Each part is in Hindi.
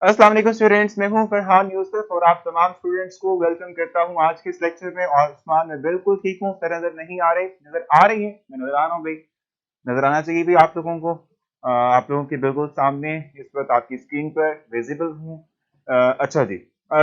अस्सलाम वालेकुम स्टूडेंट्स, मैं हूं फरहान यूसुफ और आप तमाम स्टूडेंट्स को वेलकम करता हूं आज के इस लेक्चर में। और उस्मान, मैं बिल्कुल ठीक हूं, सर नजर नहीं आ रहे, नजर आ रही है, मैं नजर आ रहा हूं भाई, नजर आना चाहिए भी आप लोगों को। आप लोगों के बिल्कुल सामने इस वक्त आपकी स्क्रीन पर विजिबल हूं। अच्छा जी।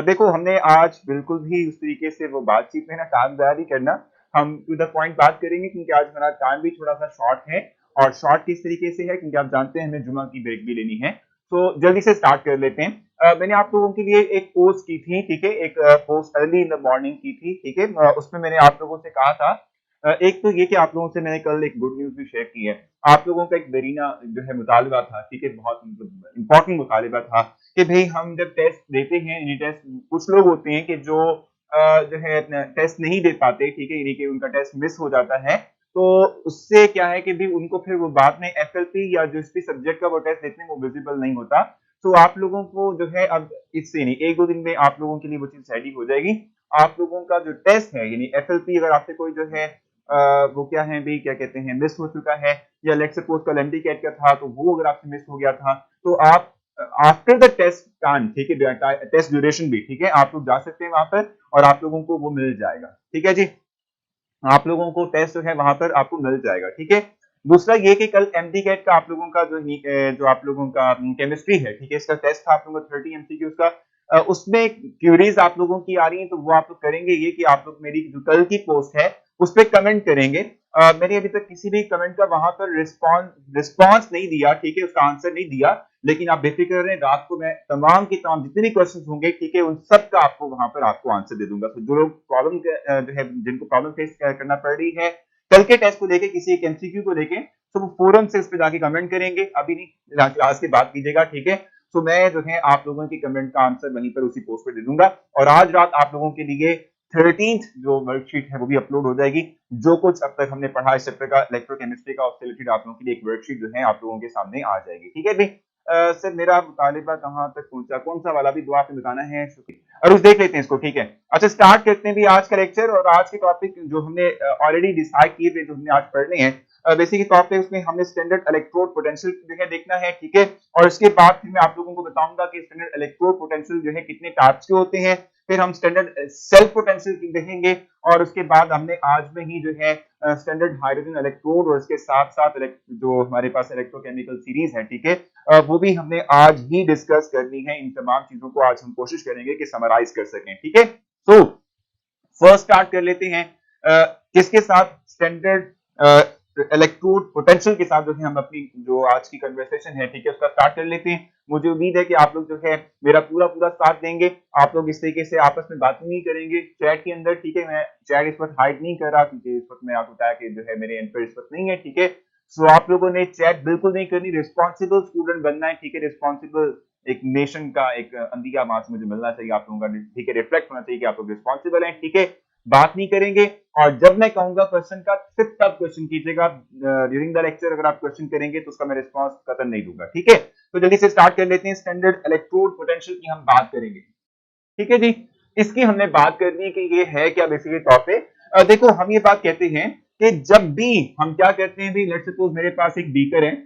देखो, हमने आज बिल्कुल भी उस तरीके से वो बातचीत में ना टाइम जाया नहीं करना, हम टू द पॉइंट बात करेंगे क्योंकि आज हमारा टाइम भी थोड़ा सा शॉर्ट है। और शॉर्ट किस तरीके से है क्योंकि आप जानते हैं हमें जुमा की ब्रेक भी लेनी है। तो जल्दी से स्टार्ट कर लेते हैं। मैंने आप लोगों के लिए एक पोस्ट की थी, ठीक है, एक post early in the morning की थी, ठीक है। उसमें मैंने आप लोगों से कहा था, एक तो ये कि आप लोगों से मैंने कल एक गुड न्यूज भी शेयर की है। आप लोगों का एक दरीना जो है मुतालबा था, ठीक है, बहुत इंपॉर्टेंट मुतालबा था कि भाई हम जब टेस्ट देते हैं, यानी टेस्ट, कुछ लोग होते हैं कि जो जो है टेस्ट नहीं दे पाते, ठीक है, यानी कि उनका टेस्ट मिस हो जाता है। तो उससे क्या है कि भी उनको फिर वो बाद में एफएलपी या जिस भी सब्जेक्ट का वो टेस्ट देते हैं वो विजिबल नहीं होता। तो आप लोगों को जो है अब इससे नहीं, एक दो दिन में आप लोगों के लिए वो चीज रेडी हो जाएगी। आप लोगों का जो टेस्ट है यानी एफएलपी, अगर आपसे कोई जो है वो क्या है भी, क्या कहते हैं, मिस हो चुका है, या लेट सपोज कल एमडी कैट का था तो वो अगर आपसे मिस हो गया था, तो आप आफ्टर द टेस्ट टाइम, ठीक है, टेस्ट ड्यूरेशन भी, ठीक है, आप लोग जा सकते हैं वहां पर और आप लोगों को वो मिल जाएगा, ठीक है जी। आप लोगों को टेस्ट जो है वहां पर आपको मिल जाएगा, ठीक है। दूसरा ये कि कल एमडी कैट का आप लोगों का जो आप लोगों का केमिस्ट्री है, ठीक है, इसका टेस्ट था आप लोगों का 30 एमसीक्यू का। उसमें क्यूरीज आप लोगों की आ रही हैं, तो वो आप लोग करेंगे ये कि आप लोग मेरी जो कल की पोस्ट है उस पर कमेंट करेंगे। मैंने अभी तक किसी भी कमेंट का वहां पर रिस्पॉन्स नहीं दिया, ठीक है, उसका आंसर नहीं दिया। लेकिन आप बेफिक्र रहें, रात को मैं तमाम के तमाम जितने भी क्वेश्चन होंगे, ठीक है, उन सब का आपको वहां पर आपको आंसर दे दूंगा। तो जो लोग प्रॉब्लम जो है, जिनको प्रॉब्लम फेस करना पड़ रही है कल के टेस्ट को लेके, किसी एक एमसीक्यू को लेके, तो वो फोरम से उस पर जाके कमेंट करेंगे, अभी नहीं, क्लास के बाद कीजिएगा, ठीक है। तो मैं जो है आप लोगों के कमेंट का आंसर वहीं पर उसी पोस्ट पर दे दूंगा। और आज रात आप लोगों के लिए 13th जो वर्कशीट है वो भी अपलोड हो जाएगी। जो कुछ अब तक हमने पढ़ा इस चैप्टर का इलेक्ट्रोकेमिस्ट्री का, उससे रिलेटेड आप लोगों के लिए एक वर्कशीट जो है आप लोगों के सामने आ जाएगी, ठीक है भाई। सर मेरा मुतालिबा कहाँ तक पहुंचा, कौन सा वाला भी दुआ पे बताना है, और उस देख लेते हैं इसको, ठीक है। अच्छा, स्टार्ट करते हैं भी आज का लेक्चर। और आज के टॉपिक जो हमने ऑलरेडी डिसाइड किए थे, जो हमने आज पढ़ने हैं, बेसिकली टॉपिक उसमें हमने स्टैंडर्ड इलेक्ट्रोड पोटेंशियल जो है देखना है, ठीक है। और इसके बाद फिर मैं आप लोगों को बताऊंगा कि स्टैंडर्ड इलेक्ट्रोड पोटेंशियल जो है कितने टाइप्स के होते हैं। फिर हम स्टैंडर्ड सेल्फ पोटेंशियल देखेंगे। और उसके बाद हमने आज में ही जो है स्टैंडर्ड हाइड्रोजन इलेक्ट्रोड और इसके साथ साथ जो हमारे पास इलेक्ट्रोकेमिकल सीरीज है, ठीक है, वो भी हमने आज ही डिस्कस करनी है। इन तमाम चीजों को आज हम कोशिश करेंगे कि समराइज कर सकें, ठीक है। तो फर्स्ट स्टार्ट कर लेते हैं किसके साथ, स्टैंडर्ड इलेक्ट्रोड पोटेंशियल के साथ जो है हम अपनी जो आज की कन्वर्सेशन है, ठीक है, उसका स्टार्ट कर लेते हैं। मुझे उम्मीद है कि आप लोग जो है मेरा पूरा पूरा साथ देंगे। आप लोग इस तरीके से आपस में बात नहीं करेंगे चैट के अंदर, ठीक है। मैं चैट इस वक्त हाइड नहीं कर रहा क्योंकि इस वक्त मैं आपको बताया कि जो है मेरे एंड पर इस वक्त नहीं है, ठीक है। सो आप लोगों ने चैट बिल्कुल नहीं करनी, रिस्पॉन्सिबल स्टूडेंट बनना है, ठीक है, रिस्पॉन्सिबल एक नेशन का एक अंदिया मास मुझे मिलना चाहिए आप लोगों का, ठीक है, रिफ्लेक्ट होना चाहिए कि आप लोग रिस्पॉन्सिबल हैं, ठीक है। बात नहीं करेंगे। और जब मैं कहूंगा क्वेश्चन का, सिर्फ तब क्वेश्चन कीजिएगा। ड्यूरिंग द लेक्चर अगर आप क्वेश्चन करेंगे तो उसका मैं रिस्पॉन्स कतई नहीं दूंगा, ठीक है। तो जल्दी से स्टार्ट कर लेते हैं। स्टैंडर्ड इलेक्ट्रोड पोटेंशियल की हम बात करेंगे, ठीक है जी। इसकी हमने बात करनी है कि ये है क्या बेसिकली टॉपिक। देखो, हम ये बात कहते हैं कि जब भी हम क्या कहते हैं भी, लेट्स सपोज मेरे पास एक बीकर है,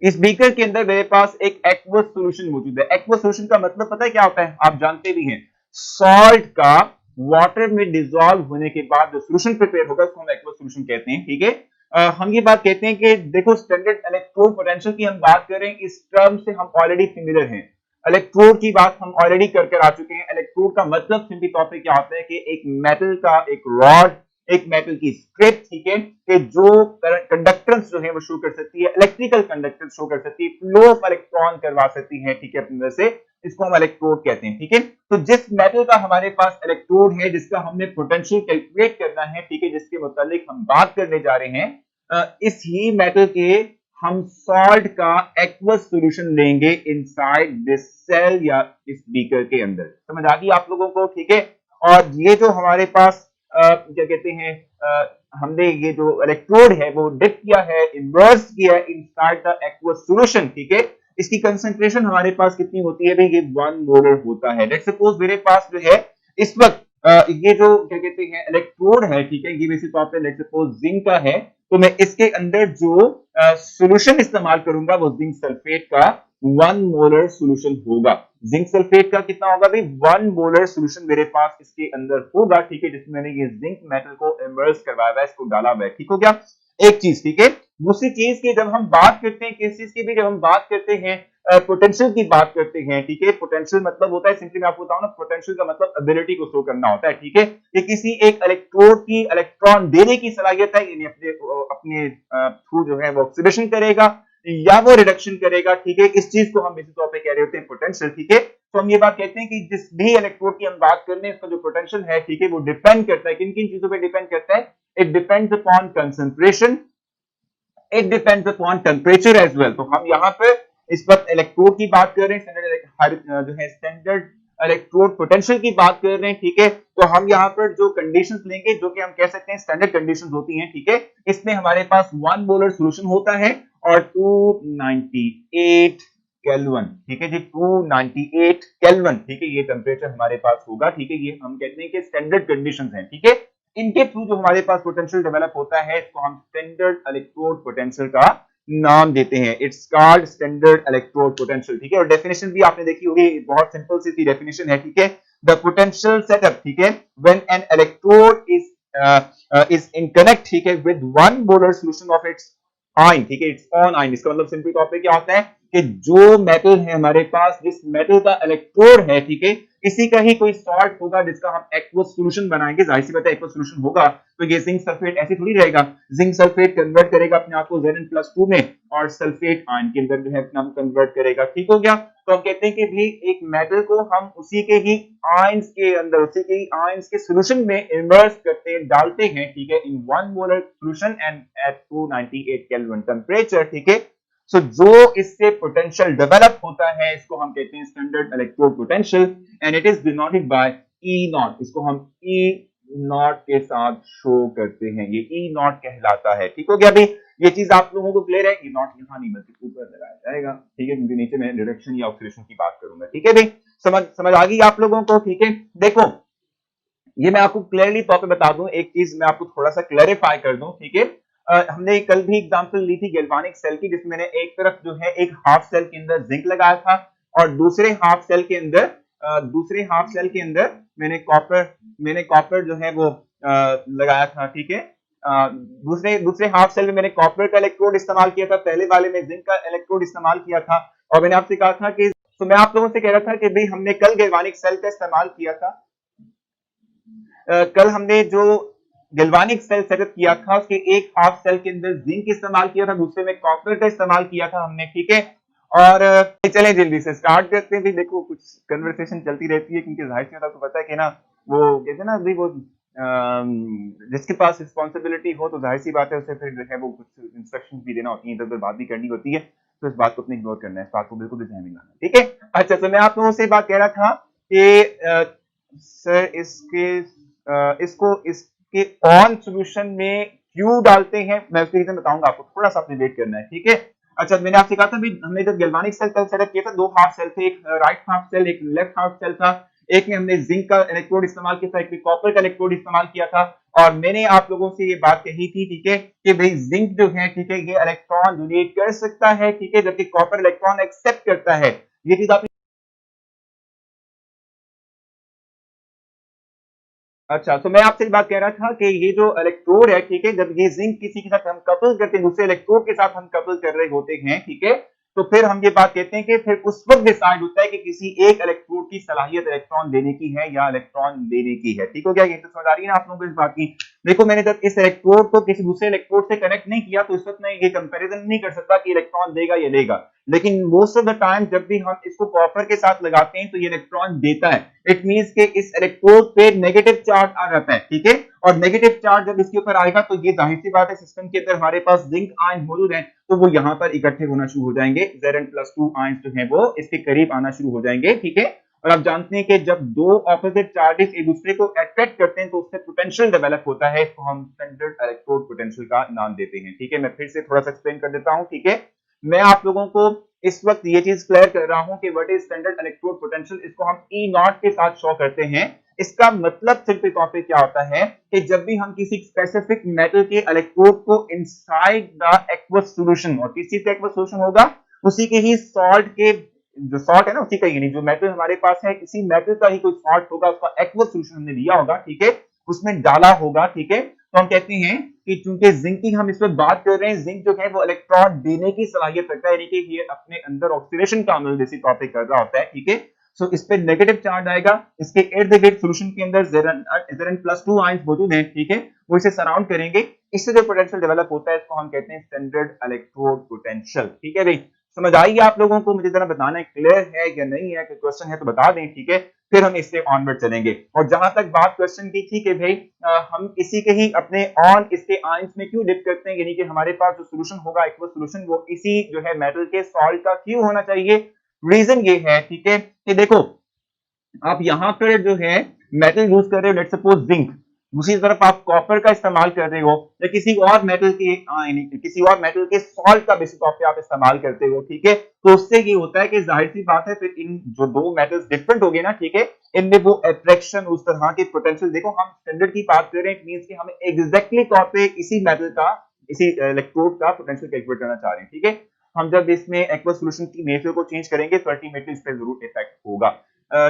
इस बीकर के अंदर मेरे पास एक एक्वस सॉल्यूशन मौजूद है। एक्वस सॉल्यूशन का मतलब पता है क्या होता है, आप जानते भी हैं, सॉल्ट का वाटर में डिसॉल्व होने के बाद जो सॉल्यूशन प्रिपेयर होगा उसको हम एक्वस सॉल्यूशन कहते हैं, ठीक है। हम ये बात कहते हैं कि देखो, स्टैंडर्ड इलेक्ट्रोड पोटेंशियल की हम बात करें, इस टर्म से हम ऑलरेडी फेमिलियर हैं। इलेक्ट्रोड की बात हम ऑलरेडी कर आ चुके हैं। इलेक्ट्रोड का मतलब सिंपली तौर पे क्या होता है कि एक मेटल का एक रॉड, एक मेटल की स्ट्रिप, ठीक है, कि जो कंडक्टेंस जो है वो शो कर सकती है, इलेक्ट्रिकल कंडक्टेंस शो कर सकती है, फ्लो ऑफ इलेक्ट्रॉन करवा सकती है, ठीक है, अपने अंदर से, इसको हम इलेक्ट्रोड कहते हैं, ठीक है। तो जिस मेटल का हमारे पास इलेक्ट्रोड है, जिसका हमने पोटेंशियल कैलकुलेट करना है, ठीक है, जिसके मुतालिक हम बात करने जा रहे हैं, इस ही मेटल के हम सॉल्ट का एक्वस सॉल्यूशन लेंगे इनसाइड दिस सेल या इस बीकर के अंदर। समझ आ गई आप लोगों को, ठीक है। और ये जो हमारे पास क्या कहते हैं, हमने ये जो इलेक्ट्रोड है वो डिप किया है, इमर्ज किया है इनसाइड द एक्वस सॉल्यूशन, ठीक है। इसकी कंसंट्रेशन हमारे पास कितनी होती है भाई, ये 1 मोलर होता है। लेट्स सपोज मेरे पास जो है इस वक्त ये जो क्या कहते हैं इलेक्ट्रोड है, ठीक है, ये बेसिक तौर पे लेट्स सपोज जिंक का है, तो मैं इसके अंदर जो सॉल्यूशन इस्तेमाल करूंगा वो जिंक सल्फेट का 1 मोलर सोल्यूशन होगा। जिंक सल्फेट का कितना होगा भाई? 1 मोलर सोल्यूशन मेरे पास इसके अंदर होगा, ठीक है, जिसमें मैंने ये जिंक मेटल को इमर्स करवाया हुआ है, इसको डाला हुआ है, ठीक हो गया। एक चीज, ठीक है। दूसरी चीज की जब हम बात करते हैं किस चीज की भी, जब हम बात करते हैं पोटेंशियल की बात करते हैं, ठीक है। पोटेंशियल मतलब होता है, सिंपली मैं आपको बताऊं ना, पोटेंशियल का मतलब एबिलिटी को शो करना होता है, ठीक है। कि किसी एक इलेक्ट्रोड की इलेक्ट्रॉन देने की सलाहियत है, यानी अपने अपने थ्रू जो है वो ऑक्सीडेशन करेगा या वो रिडक्शन करेगा, ठीक है। इस चीज को हम इसी तौर पे कह रहे होते हैं पोटेंशियल, ठीक है। तो हम ये बात कहते हैं कि जिस भी इलेक्ट्रोड की हम बात कर रहे हैं, इसका जो पोटेंशियल है, ठीक है, वो डिपेंड करता है किन किन चीजों पे डिपेंड करता है? It depends upon concentration, it depends upon temperature as well. तो हम यहाँ पे इस वक्त इलेक्ट्रोड की बात कर रहे हैं, स्टैंडर्ड जो है स्टैंडर्ड इलेक्ट्रोड पोटेंशियल की बात कर रहे हैं, ठीक है। तो हम यहाँ पर जो कंडीशंस लेंगे, जो कि हम कह सकते हैं स्टैंडर्ड कंडीशंस होती हैं, ठीक है। इसमें हमारे पास 1 मोलर सॉल्यूशन होता है और 298 केल्विन, ठीक है जी, 298 केल्विन, ठीक है, ये टेम्परेचर हमारे पास होगा, ठीक है। ये हम कहते हैं कि स्टैंडर्ड कंडीशंस हैं, ठीक है। इनके थ्रू जो हमारे पास पोटेंशियल डेवलप होता है, इसको हम स्टैंडर्ड इलेक्ट्रोड पोटेंशियल का नाम देते हैं। It's called standard electrode potential, ठीक है। और डेफिनेशन भी आपने देखी होगी, बहुत सिंपल सी डेफिनेशन है, ठीक है। द पोटेंशियल सेटअप, ठीक है, when an electrode is in connect, ठीक है, with 1 molar solution of its ion, ठीक है, इट्स ऑन आयन। इसका मतलब सिंपल तौर पे क्या होता है कि जो मेटल है हमारे पास, जिस मेटल का इलेक्ट्रोड है, ठीक है, इसी का ही कोई सॉल्ट होगा जिसका हम एक्वस सॉल्यूशन बनाएंगे। जाहिर सी बात है, एक्वस सॉल्यूशन होगा तो ये जिंक सल्फेट ऐसे थोड़ी रहेगा। जिंक सल्फेट कन्वर्ट करेगा अपने आप को Zn+2 में और सल्फेट आयन के अंदर जो है अपना कन्वर्ट करेगा, ठीक हो गया। तो हम कहते हैं कि भी एक मेटल को हम उसी के ही आयंस के अंदर, उसी के ही आयंस के सॉल्यूशन में इमर्स करते हैं, डालते हैं, ठीक है, in 1 molar solution and at 298 kelvin temperature, ठीक है। सो जो इससे पोटेंशियल डेवलप होता है, इसको हम कहते हैं standard electrode potential and it is denoted by E not. इसको हम ई नॉट के साथ शो करते हैं, ये ई नॉट कहलाता है, ठीक हो गया अभी। ये चीज आप लोगों को क्लियर है? ई नॉट यहाँ नहीं बल्कि ऊपर लगाया जाएगा, ठीक है, क्योंकि नीचे मैं रिडक्शन या ऑक्सीडेशन की बात करूंगा, ठीक है भाई। समझ आ गई आप लोगों को? ठीक है, देखो ये मैं आपको क्लियरली तौर पे बता दूं, एक चीज मैं आपको थोड़ा सा क्लैरिफाई कर दूं, ठीक है। हमने कल भी एग्जांपल ली थी गैल्वानिक सेल की, जिसमें मैंने एक तरफ जो है एक हाफ सेल के अंदर जिंक लगाया था और दूसरे हाफ सेल के अंदर मैंने कॉपर जो है वो लगाया था, ठीक है। दूसरे दूसरे हाफ सेल में मैंने कॉपर का इलेक्ट्रोड इस्तेमाल किया था, पहले वाले में जिंक का इलेक्ट्रोड इस्तेमाल किया था। और मैंने आपसे कहा था कि, तो मैं आप लोगों से कह रहा था कि भाई हमने कल गैल्वानिक सेल का इस्तेमाल किया था। कल हमने जो गैल्वानिक सेल सेटअप किया था, उसके एक हाफ सेल के अंदर जिंक इस्तेमाल किया था, दूसरे में कॉपर का इस्तेमाल किया था हमने, ठीक है। और चलें जल्दी से स्टार्ट करते हैं। भी देखो कुछ कन्वर्सेशन चलती रहती है, क्योंकि जाहिर सी बात आपको पता है कि ना, वो कहते हैं ना भी वो जिसके पास रिस्पॉन्सिबिलिटी हो तो जाहिर सी बात है उसे फिर जो है वो कुछ इंस्ट्रक्शंस भी देना होती है, इधर उधर बात भी करनी होती है। तो इस बात को अपने इग्नोर करना है, इस बात को बिल्कुल भी ध्यान नहीं लाना, ठीक है। अच्छा, तो मैं आप लोगों से बात कह रहा था कि सर इसको इसके ऑन सॉल्यूशन में क्यों डालते हैं, मैं उसके रीजन बताऊंगा आपको, थोड़ा सा अपने वेट करना है, ठीक है। अच्छा, मैंने आपसे कहा था भी हमने जब गैल्वानिक सेल का सेटअप किया था, दो हाफ सेल थे, एक राइट हाफ सेल, एक लेफ्ट हाफ सेल था। एक में हमने जिंक का इलेक्ट्रोड इस्तेमाल किया था, एक में कॉपर का इलेक्ट्रोड इस्तेमाल किया था। और मैंने आप लोगों से ये बात कही थी, ठीक है, कि भाई जिंक जो है, ठीक है, ये इलेक्ट्रॉन डोनेट कर सकता है, ठीक है, जबकि कॉपर इलेक्ट्रॉन एक्सेप्ट करता है। ये चीज आप अच्छा, तो मैं आपसे बात कह रहा था कि ये जो इलेक्ट्रोड है, ठीक है, जब ये जिंक किसी के साथ हम कपल करते हैं, दूसरे इलेक्ट्रोड के साथ हम कपल कर रहे होते हैं, ठीक है, तो फिर हम ये बात कहते हैं कि फिर उस वक्त डिसाइड होता है कि किसी एक इलेक्ट्रोड की सलाहियत इलेक्ट्रॉन देने की है या इलेक्ट्रॉन लेने की है, ठीक हो गया। ये तो समझ आ रही है ना आप लोगों को इस बात की? देखो मैंने जब इस इलेक्ट्रोड को किसी दूसरे इलेक्ट्रोड से कनेक्ट नहीं किया, तो इस वक्त मैं ये कंपैरिजन नहीं कर सकता कि इलेक्ट्रॉन देगा या लेगा। लेकिन मोस्ट ऑफ द टाइम जब भी हम इसको कॉपर के साथ लगाते हैं तो ये इलेक्ट्रॉन देता है। इट मींस कि इस इलेक्ट्रोड पे नेगेटिव चार्ज आ जाता है, ठीक है। और नेगेटिव चार्ज जब इसके ऊपर आएगा तो ये जाहिर सी बात है, सिस्टम के अंदर हमारे पास जिंक आयन मौजूद है, तो वो यहाँ पर इकट्ठे होना शुरू हो जाएंगे। Zn+2 आयन जो है वो इसके करीब आना शुरू हो जाएंगे, ठीक है। और आप जानते हैं कि जब दो ऑपोजिट चार्जेस एक दूसरे को अट्रैक्ट करते हैं तो उससे पोटेंशियल डेवलप होता है, इसको हम स्टैंडर्ड इलेक्ट्रोड पोटेंशियल का नाम देते हैं, ठीक है। मैं फिर से थोड़ा सा एक्सप्लेन कर देता हूं, ठीक है। मैं आप लोगों को इस वक्त ये चीज क्लियर कर रहा हूं कि what is standard electrode potential, इसको हम ई नॉट के साथ शो करते हैं। इसका मतलब सिंपल तौर पे क्या होता है कि जब भी हम किसी स्पेसिफिक मेटल के इलेक्ट्रोड को इनसाइड द एक्वस सॉल्यूशन, और किस चीज का एक्वस सॉल्यूशन होगा, उसी के ही सॉल्ट के जो सॉल्ट है ना उसी का, यानी जो मेटल हमारे पास है इसी मेटल का ही कोई सॉल्ट होगा, उसका एक्वस सॉल्यूशन हमने लिया होगा, ठीक है, उसमें डाला होगा, ठीक है। तो हम कहते हैं कि चूंकि जिंक की हम इस पर बात कर रहे हैं, जिंक जो है वो इलेक्ट्रॉन देने की सलाहियत रखता है, यानी कि ये अपने अंदर ऑक्सीडेशन का अमल जैसी टॉपिक कर रहा होता है, ठीक है। सो इस पे नेगेटिव चार्ज आएगा, इसके इर्द गिर्द सॉल्यूशन के अंदर Zn+2 आयंस मौजूद हैं, ठीक है, वो इसे सराउंड करेंगे, इससे जो पोटेंशियल डेवलप होता है इसको हम कहते हैं स्टैंडर्ड इलेक्ट्रोड पोटेंशियल, ठीक है भाई। समझ आई आप लोगों को? मुझे जरा बताना है क्लियर है या नहीं है, कोई क्वेश्चन है तो बता दें, ठीक है, फिर हम इससे ऑनवर्ड चलेंगे। और जहां तक बात क्वेश्चन की थी कि भाई हम इसी के ही अपने ऑन इसके आयंस में क्यों डिप करते हैं, यानी कि हमारे पास जो सॉल्यूशन होगा एक्वस सॉल्यूशन वो इसी जो है मेटल के सॉल्ट का क्यों होना चाहिए। रीजन ये है, ठीक है, कि देखो आप यहां पर जो है मेटल यूज कर रहे हो, लेट्स सपोज जिंक, दूसरी तरफ आप कॉपर का इस्तेमाल कर रहे हो, या किसी और मेटल के किसी और मेटल के सॉल्ट का बेसिस तौर पे आप इस्तेमाल करते हो, ठीक है, तो उससे ये होता है कि जाहिर सी बात है फिर इन जो दो मेटल्स डिफरेंट हो गए ना, ठीक है, इनमें वो अट्रैक्शन उस तरह के पोटेंशियल, देखो हम स्टैंडर्ड की बात कर रहे हैं, इट मींस कि हमें एग्जैक्टली तौर पे इसी मेटल का, इसी इलेक्ट्रोड का पोटेंशियल कैलकुलेट करना चाह रहे हैं, ठीक है। हम जब इसमें एक्वस सॉल्यूशन की नेचर को चेंज करेंगे तो अल्टीमेटली इस पर जरूर इफेक्ट होगा।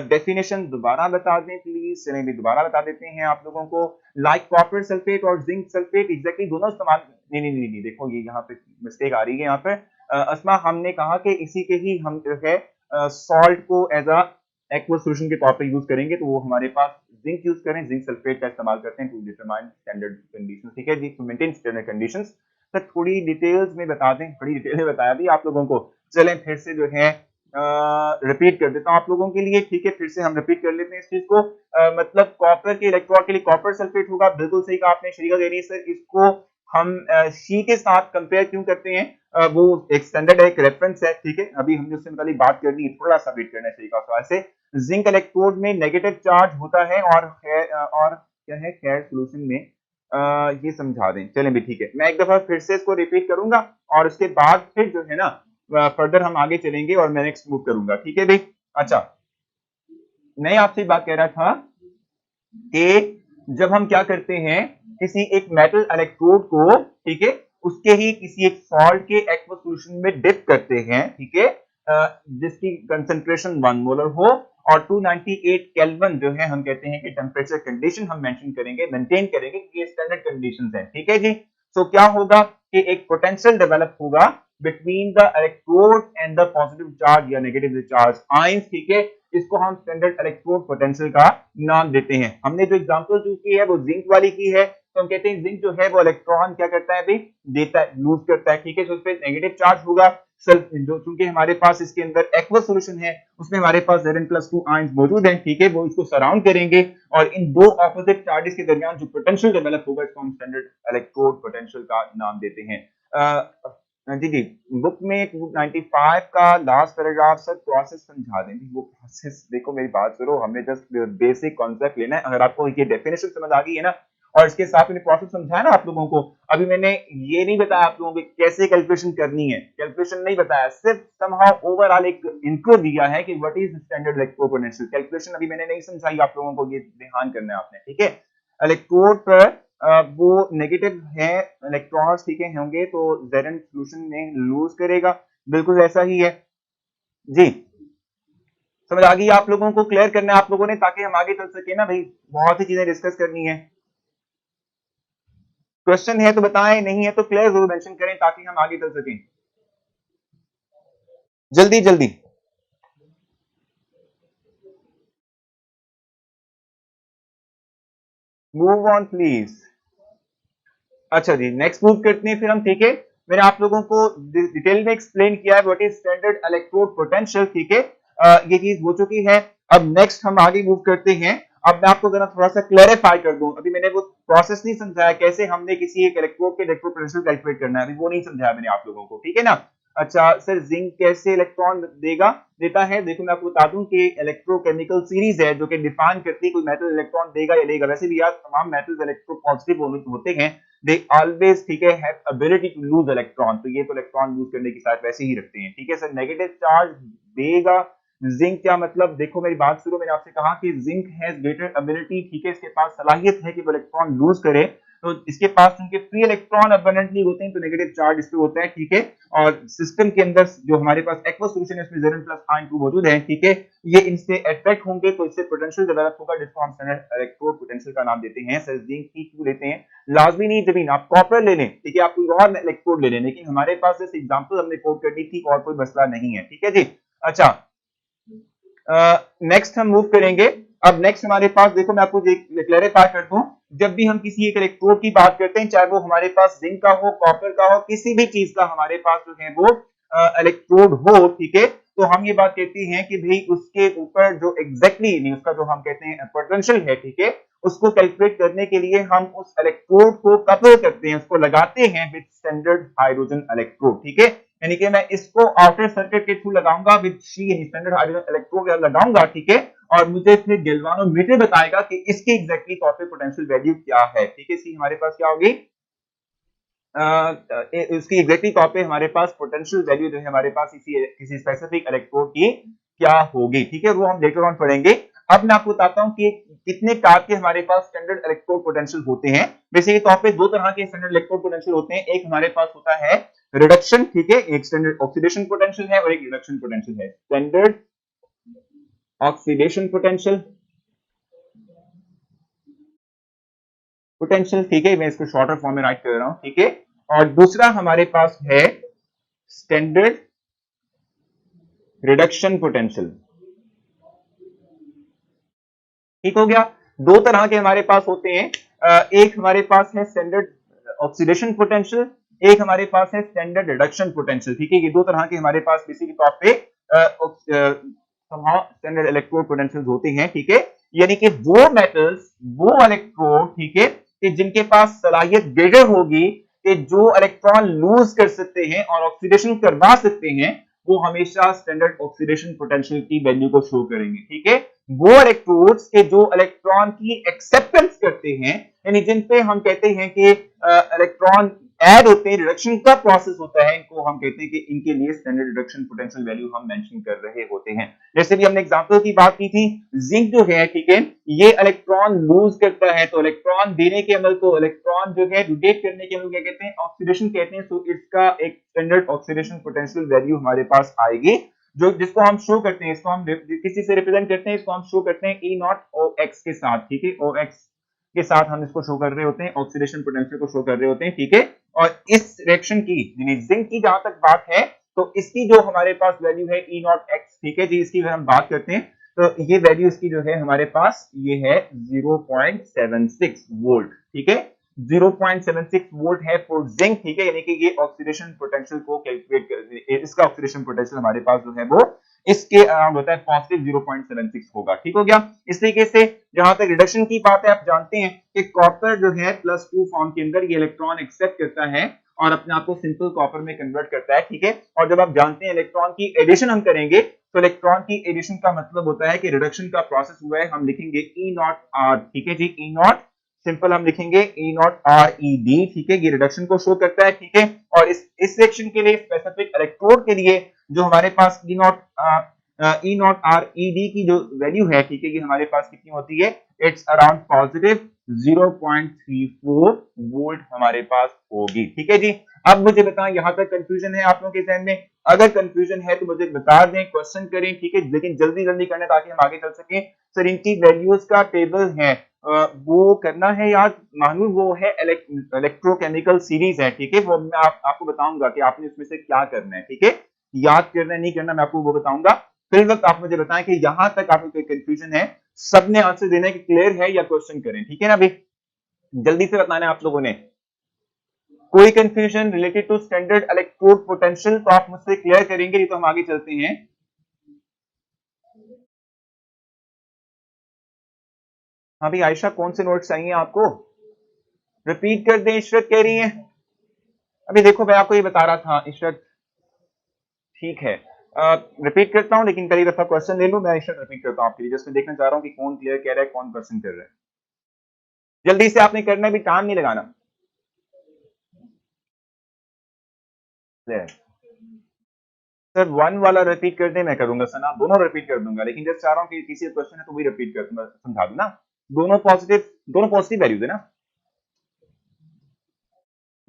डेफिनेशन दोबारा बता दें प्लीज, चलें भी दोबारा बता देते हैं आप लोगों को। लाइक कॉपर सल्फेट और जिंक सल्फेट एग्जैक्टली दोनों इस्तेमाल, नहीं, देखो ये यहाँ पे मिस्टेक आ रही है, यहाँ पे अस्मा हमने कहा कि इसी के ही हम जो है सॉल्ट को एज अ एक्वस सॉल्यूशन के तौर पे यूज करेंगे, तो वो हमारे पास जिंक यूज करें, जिंक सल्फेट का इस्तेमाल करते हैं टू डिटरमाइन स्टैंडर्ड कंडीशंस, ठीक है जी, to maintain standard conditions. Sir थोड़ी डिटेल्स में बता दें, बड़ी डिटेल में बताया भी आप लोगों को, चलें फिर से जो है रिपीट कर देता हूं आप लोगों के लिए, ठीक है, फिर से हम रिपीट कर लेते हैं इस चीज को। मतलब कॉपर के इलेक्ट्रोड के लिए कॉपर सल्फेट होगा, बिल्कुल सही कहा आपने श्रीका देनी सर, इसको हम शी के साथ कंपेयर क्यों करते हैं, वो एक स्टैंडर्ड है, एक रेफरेंस है, ठीक है, अभी हमने उससे मतलब बात करनी है, थोड़ा सा वेट करना है श्रीका सवाल से। जिंक इलेक्ट्रोड में नेगेटिव चार्ज होता है और क्या है खैर सोल्यूशन में ये समझा दें, चलें भी ठीक है, मैं एक दफा फिर से इसको रिपीट करूंगा और उसके बाद फिर जो है ना फर्दर हम आगे चलेंगे और मैं नेक्स्ट मूव करूंगा, ठीक है भाई। अच्छा, मैं आपसे बात कह रहा था कि जब हम क्या करते हैं किसी एक मेटल इलेक्ट्रोड को, ठीक है, उसके ही किसी एक सॉल्ट के एक्वस सॉल्यूशन में डिप करते हैं, ठीक है, जिसकी कंसंट्रेशन 1 मोलर हो और 298 केल्विन जो है हम कहते हैं कि टेम्परेचर कंडीशन हम मेंशन करेंगे, मेंटेन करेंगे कि ये स्टैंडर्ड कंडीशंस हैं, ठीक है जी। सो क्या होगा कि एक पोटेंशियल डेवलप होगा between the electrode and the positive charge या नेगेटिव चार्ज आयंस, ठीक है, इसको हम स्टैंडर्ड इलेक्ट्रोड पोटेंशियल का नाम देते हैं। हमने जो एग्जांपल चूज की है वो जिंक वाली की है, तो हम कहते हैं जिंक जो है वो इलेक्ट्रॉन क्या करता है भाई, देता है, लूज करता है, ठीक है, तो उस पर नेगेटिव चार्ज होगा। जो चूंकि हमारे पास इसके अंदर एक्वस सॉल्यूशन है उसमें हमारे पास Zn+2 आयंस मौजूद हैं, ठीक है, वो इसको सराउंड करेंगे और इन दो ऑपोजिट चार्जेस के दरमियान जो पोटेंशियल डेवलप होगा इसको हम स्टैंडर्ड इलेक्ट्रोड पोटेंशियल का नाम देते हैं। जी, बुक में 295 का लास्ट पैराग्राफ सर प्रोसेस समझा दें, वो प्रोसेस देखो मेरी बात सुनो, हमने जस्ट बेसिक कॉन्सेप्ट लेना है, अगर आपको ये डेफिनेशन समझ आ गई है ना और इसके साथ मैंने प्रोसेस समझाया ना आप लोगों को, अभी मैंने ये नहीं बताया आप लोगों को कैसे कैलकुलेशन करनी है, कैलकुलेशन नहीं बताया, सिर्फ समहाउ ओवरऑल एक इंट्रो दिया है कि what is standard electrode potential, calculation अभी मैंने नहीं समझाई आप लोगों को, ये ध्यान करना है आपने, ठीक है। इलेक्ट्रोड पर वो नेगेटिव है इलेक्ट्रॉन्स, ठीक है, होंगे तो Zn सॉल्यूशन में लूज करेगा, बिल्कुल ऐसा ही है जी। समझ आ गई आप लोगों को? क्लियर करना है आप लोगों ने ताकि हम आगे चल सके ना भाई, बहुत सी चीजें डिस्कस करनी है। क्वेश्चन है तो बताएं, नहीं है तो क्लियर जरूर मेंशन करें ताकि हम आगे चल सकें, जल्दी जल्दी। Move on please. अच्छा जी, नेक्स्ट मूव करते हैं फिर हम, ठीक है, मैंने आप लोगों को डिटेल में एक्सप्लेन किया है what is standard electrode potential, ठीक है, ये चीज हो चुकी है। अब नेक्स्ट हम आगे मूव करते हैं। अब मैं आपको जरा थोड़ा सा क्लैरिफाई कर दूं, अभी मैंने वो प्रोसेस नहीं समझाया कैसे हमने किसी एक इलेक्ट्रोड के इलेक्ट्रोड पोटेंशियल कैलकुलेट करना है, अभी वो नहीं समझाया मैंने आप लोगों को, ठीक है ना। अच्छा सर जिंक कैसे इलेक्ट्रॉन देता है, देखो मैं आपको बता दूं कि इलेक्ट्रोकेमिकल सीरीज है जो कि डिफाइन करती है कोई मेटल इलेक्ट्रॉन देगा या लेगा, वैसे भी यार तमाम मेटल्स इलेक्ट्रो पॉजिटिव होते हैं, दे ऑलवेज, ठीक है, have ability to lose electron, तो ये तो इलेक्ट्रॉन लूज करने की शायद वैसे ही रखते हैं, ठीक है सर। नेगेटिव चार्ज देगा जिंक, क्या मतलब, देखो मेरी बात सुनो, मैंने आपसे कहा कि जिंक हैज ग्रेटर एबिलिटी, ठीक है, इसके पास सलाहियत है कि वो इलेक्ट्रॉन लूज करे, तो इसके पास क्योंकि फ्री इलेक्ट्रॉन अबंडेंटली होते हैं तो नेगेटिव चार्ज इस पे होता है, ठीक है। और सिस्टम के अंदर जो हमारे पास एक्वस सॉल्यूशन है उसमें Zn प्लस आयन 2 मौजूद है, ठीक है। ये इनसे अट्रैक्ट होंगे तो इससे पोटेंशियल डेवलप होगा जिसको हम स्टैंडर्ड इलेक्ट्रोड पोटेंशियल का नाम देते हैं। सर जिंक की क्यों लेते हैं? लाजमी नहीं जमीन, आप कॉपर ले लें, ठीक है, आप कोई और इलेक्ट्रोड ले लें, लेकिन हमारे पास जैसे एग्जांपल हमने कोट करनी थी और कोई मसला नहीं है, ठीक है जी। अच्छा, नेक्स्ट हम मूव करेंगे। अब नेक्स्ट हमारे पास देखो, मैं आपको क्लैरिफाई कर दूं, जब भी हम किसी एक इलेक्ट्रोड की बात करते हैं, चाहे वो हमारे पास जिंक का हो, कॉपर का हो, किसी भी चीज का हमारे पास जो है वो इलेक्ट्रोड हो, ठीक है, तो हम ये बात कहते हैं कि भाई उसके ऊपर जो एग्जैक्टली उसका जो हम कहते हैं पोटेंशियल है, ठीक है, उसको कैलकुलेट करने के लिए हम उस इलेक्ट्रोड को कपल करते हैं, उसको लगाते हैं विद स्टैंडर्ड हाइड्रोजन इलेक्ट्रोड, ठीक है। यानी कि मैं इसको आउटर सर्किट के थ्रू लगाऊंगा with she standard hydrogen electrode लगाऊंगा, ठीक है, और मुझे फिर गैल्वानोमीटर बताएगा कि इसकी एग्जैक्टली तौर पे पोटेंशियल वैल्यू क्या है, ठीक है। सी हमारे पास क्या होगी, उसकी एग्जैक्टली तौर पे हमारे पास पोटेंशियल वैल्यू जो है हमारे पास किसी स्पेसिफिक इलेक्ट्रोड की क्या होगी, ठीक है, वो हम लेटर ऑन पढ़ेंगे। अब मैं आपको बताता हूं कि कितने टाइप के हमारे पास स्टैंडर्ड इलेक्ट्रोड पोटेंशियल होते हैं। बेसिकली तौर पे दो तरह के स्टैंडर्ड इलेक्ट्रोड पोटेंशियल होते हैं, एक हमारे पास होता है रिडक्शन, ठीक है, एक स्टैंडर्ड ऑक्सीडेशन पोटेंशियल है और एक रिडक्शन पोटेंशियल है। स्टैंडर्ड ऑक्सीडेशन पोटेंशियल, ठीक है, मैं इसको शॉर्टर फॉर्म में राइट कर रहा हूं, ठीक है। और दूसरा हमारे पास है स्टैंडर्ड रिडक्शन पोटेंशियल, ठीक हो गया। दो तरह के हमारे पास होते हैं, एक हमारे पास है स्टैंडर्ड ऑक्सीडेशन पोटेंशियल, एक हमारे पास है स्टैंडर्ड रिडक्शन पोटेंशियल, ठीक है। ये दो तरह के हमारे पास बेसिकली तौर पे स्टैंडर्ड इलेक्ट्रोड पोटेंशियल होते हैं, ठीक है। यानी कि वो मेटल्स, वो इलेक्ट्रोड, ठीक है, कि जिनके पास सलाहियत ग्रेटर होगी कि जो इलेक्ट्रॉन लूज कर सकते हैं और ऑक्सीडेशन करवा सकते हैं, वो हमेशा स्टैंडर्ड ऑक्सीडेशन पोटेंशियल की वैल्यू को शो करेंगे, ठीक है। वो इलेक्ट्रोड्स के जो इलेक्ट्रॉन की एक्सेप्टेंस करते हैं, यानी जिन पे हम कहते हैं कि इलेक्ट्रॉन ऐड होते हैं, रिडक्शन का प्रोसेस होता है, इनको हम कहते हैं कि इनके लिए स्टैंडर्ड रिडक्शन पोटेंशियल वैल्यू हम मेंशन कर रहे होते हैं। जैसे भी हमने एग्जांपल की बात की थी, जिंक जो है, ठीक है, ये इलेक्ट्रॉन लूज करता है, तो इलेक्ट्रॉन देने के अमल को, इलेक्ट्रॉन जो है रोटेट करने के अमल क्या कहते हैं, ऑक्सीडेशन कहते हैं। तो इसका एक स्टैंडर्ड ऑक्सीडेशन पोटेंशियल वैल्यू हमारे पास आएगी, जो जिसको हम शो करते हैं, इसको हम किसी से रिप्रेजेंट करते हैं, इसको हम शो करते हैं E नॉट OX के साथ, ठीक है, OX के साथ हम इसको शो कर रहे होते हैं, ऑक्सीडेशन पोटेंशियल को शो कर रहे होते हैं, ठीक है। और इस रिएक्शन की, यानी जिंक की जहां तक बात है, तो इसकी जो हमारे पास वैल्यू है E नॉट X, ठीक है जी, इसकी अगर हम बात करते हैं तो ये वैल्यू इसकी जो है हमारे पास ये है 0.76 वोल्ट, ठीक है, 0.76 वोल्ट है फॉर जिंक, ठीक है। यानी कि ये ऑक्सीडेशन पोटेंशियल को कैलकुलेट कर, इसका ऑक्सीडेशन पोटेंशियल हमारे पास जो है वो इसके अराउंड होता है, पॉजिटिव 0.76 होगा, ठीक हो गया। इस तरीके से जहां तक रिडक्शन की बात है, आप जानते हैं कि कॉपर जो है +2 फॉर्म के अंदर ये इलेक्ट्रॉन एक्सेप्ट करता है और अपने आप को सिंपल कॉपर में कन्वर्ट करता है, ठीक है। और जब आप जानते हैं इलेक्ट्रॉन की एडिशन हम करेंगे, तो इलेक्ट्रॉन की एडिशन का मतलब होता है कि रिडक्शन का प्रोसेस हुआ है, हम लिखेंगे E नॉट R, ठीक है जी, E नॉट सिंपल हम लिखेंगे E नॉट RED, ठीक है, ये रिडक्शन को शो करता है, ठीक है। और इस सेक्शन के लिए, स्पेसिफिक इलेक्ट्रोड के लिए जो हमारे पास E नॉट RED की जो वैल्यू है, ठीक है, ये हमारे पास कितनी होती है, इट्स अराउंड पॉजिटिव 0.34 वोल्ट हमारे पास होगी, ठीक है जी। अब मुझे बताएं, यहां तक कंफ्यूजन है आप लोगों के जहन में? अगर कंफ्यूजन है तो मुझे बता दें, क्वेश्चन करें, ठीक है, लेकिन जल्दी जल्दी करना ताकि हम आगे चल सकें। सर इनकी वैल्यूज का टेबल है, वो करना है याद मानूर, वो है इलेक्ट्रोकेमिकल सीरीज है, ठीक है, वो मैं आपको बताऊंगा कि आपने उसमें से क्या करना है, ठीक है, याद करना है नहीं करना मैं आपको वो बताऊंगा। फिर वक्त आप मुझे बताएं कि यहां तक आपको कोई कंफ्यूजन है, सबने आंसर देना है कि क्लियर है या क्वेश्चन करें, ठीक है ना भाई, जल्दी से बताना है आप लोगों ने। कोई confusion related to standard electrode potential तो आप मुझसे क्लियर करेंगे, नहीं तो हम आगे चलते हैं। हाँ भाई आयशा, कौन से नोट्स चाहिए आपको? रिपीट कर दें, इशरत कह रही है। अभी देखो मैं आपको ये बता रहा था इशरत, ठीक है, रिपीट करता हूं, लेकिन पहली दफा क्वेश्चन ले लो, मैं इशरत रिपीट करता हूं आपके लिए, जिसमें देखना चाह रहा हूं कि कौन क्लियर कह रहा है, कौन क्वेश्चन कर रहा है। जल्दी से आपने करना है, भी टाइम नहीं लगाना। सर 1 वाला रिपीट कर दे, मैं करूंगा सना, दोनों रिपीट कर दूंगा, लेकिन जस्ट चाह रहा हूं कि किसी क्वेश्चन है तो वही रिपीट कर दूंगा, समझा दूं ना। दोनों पॉजिटिव वैल्यूज है ना।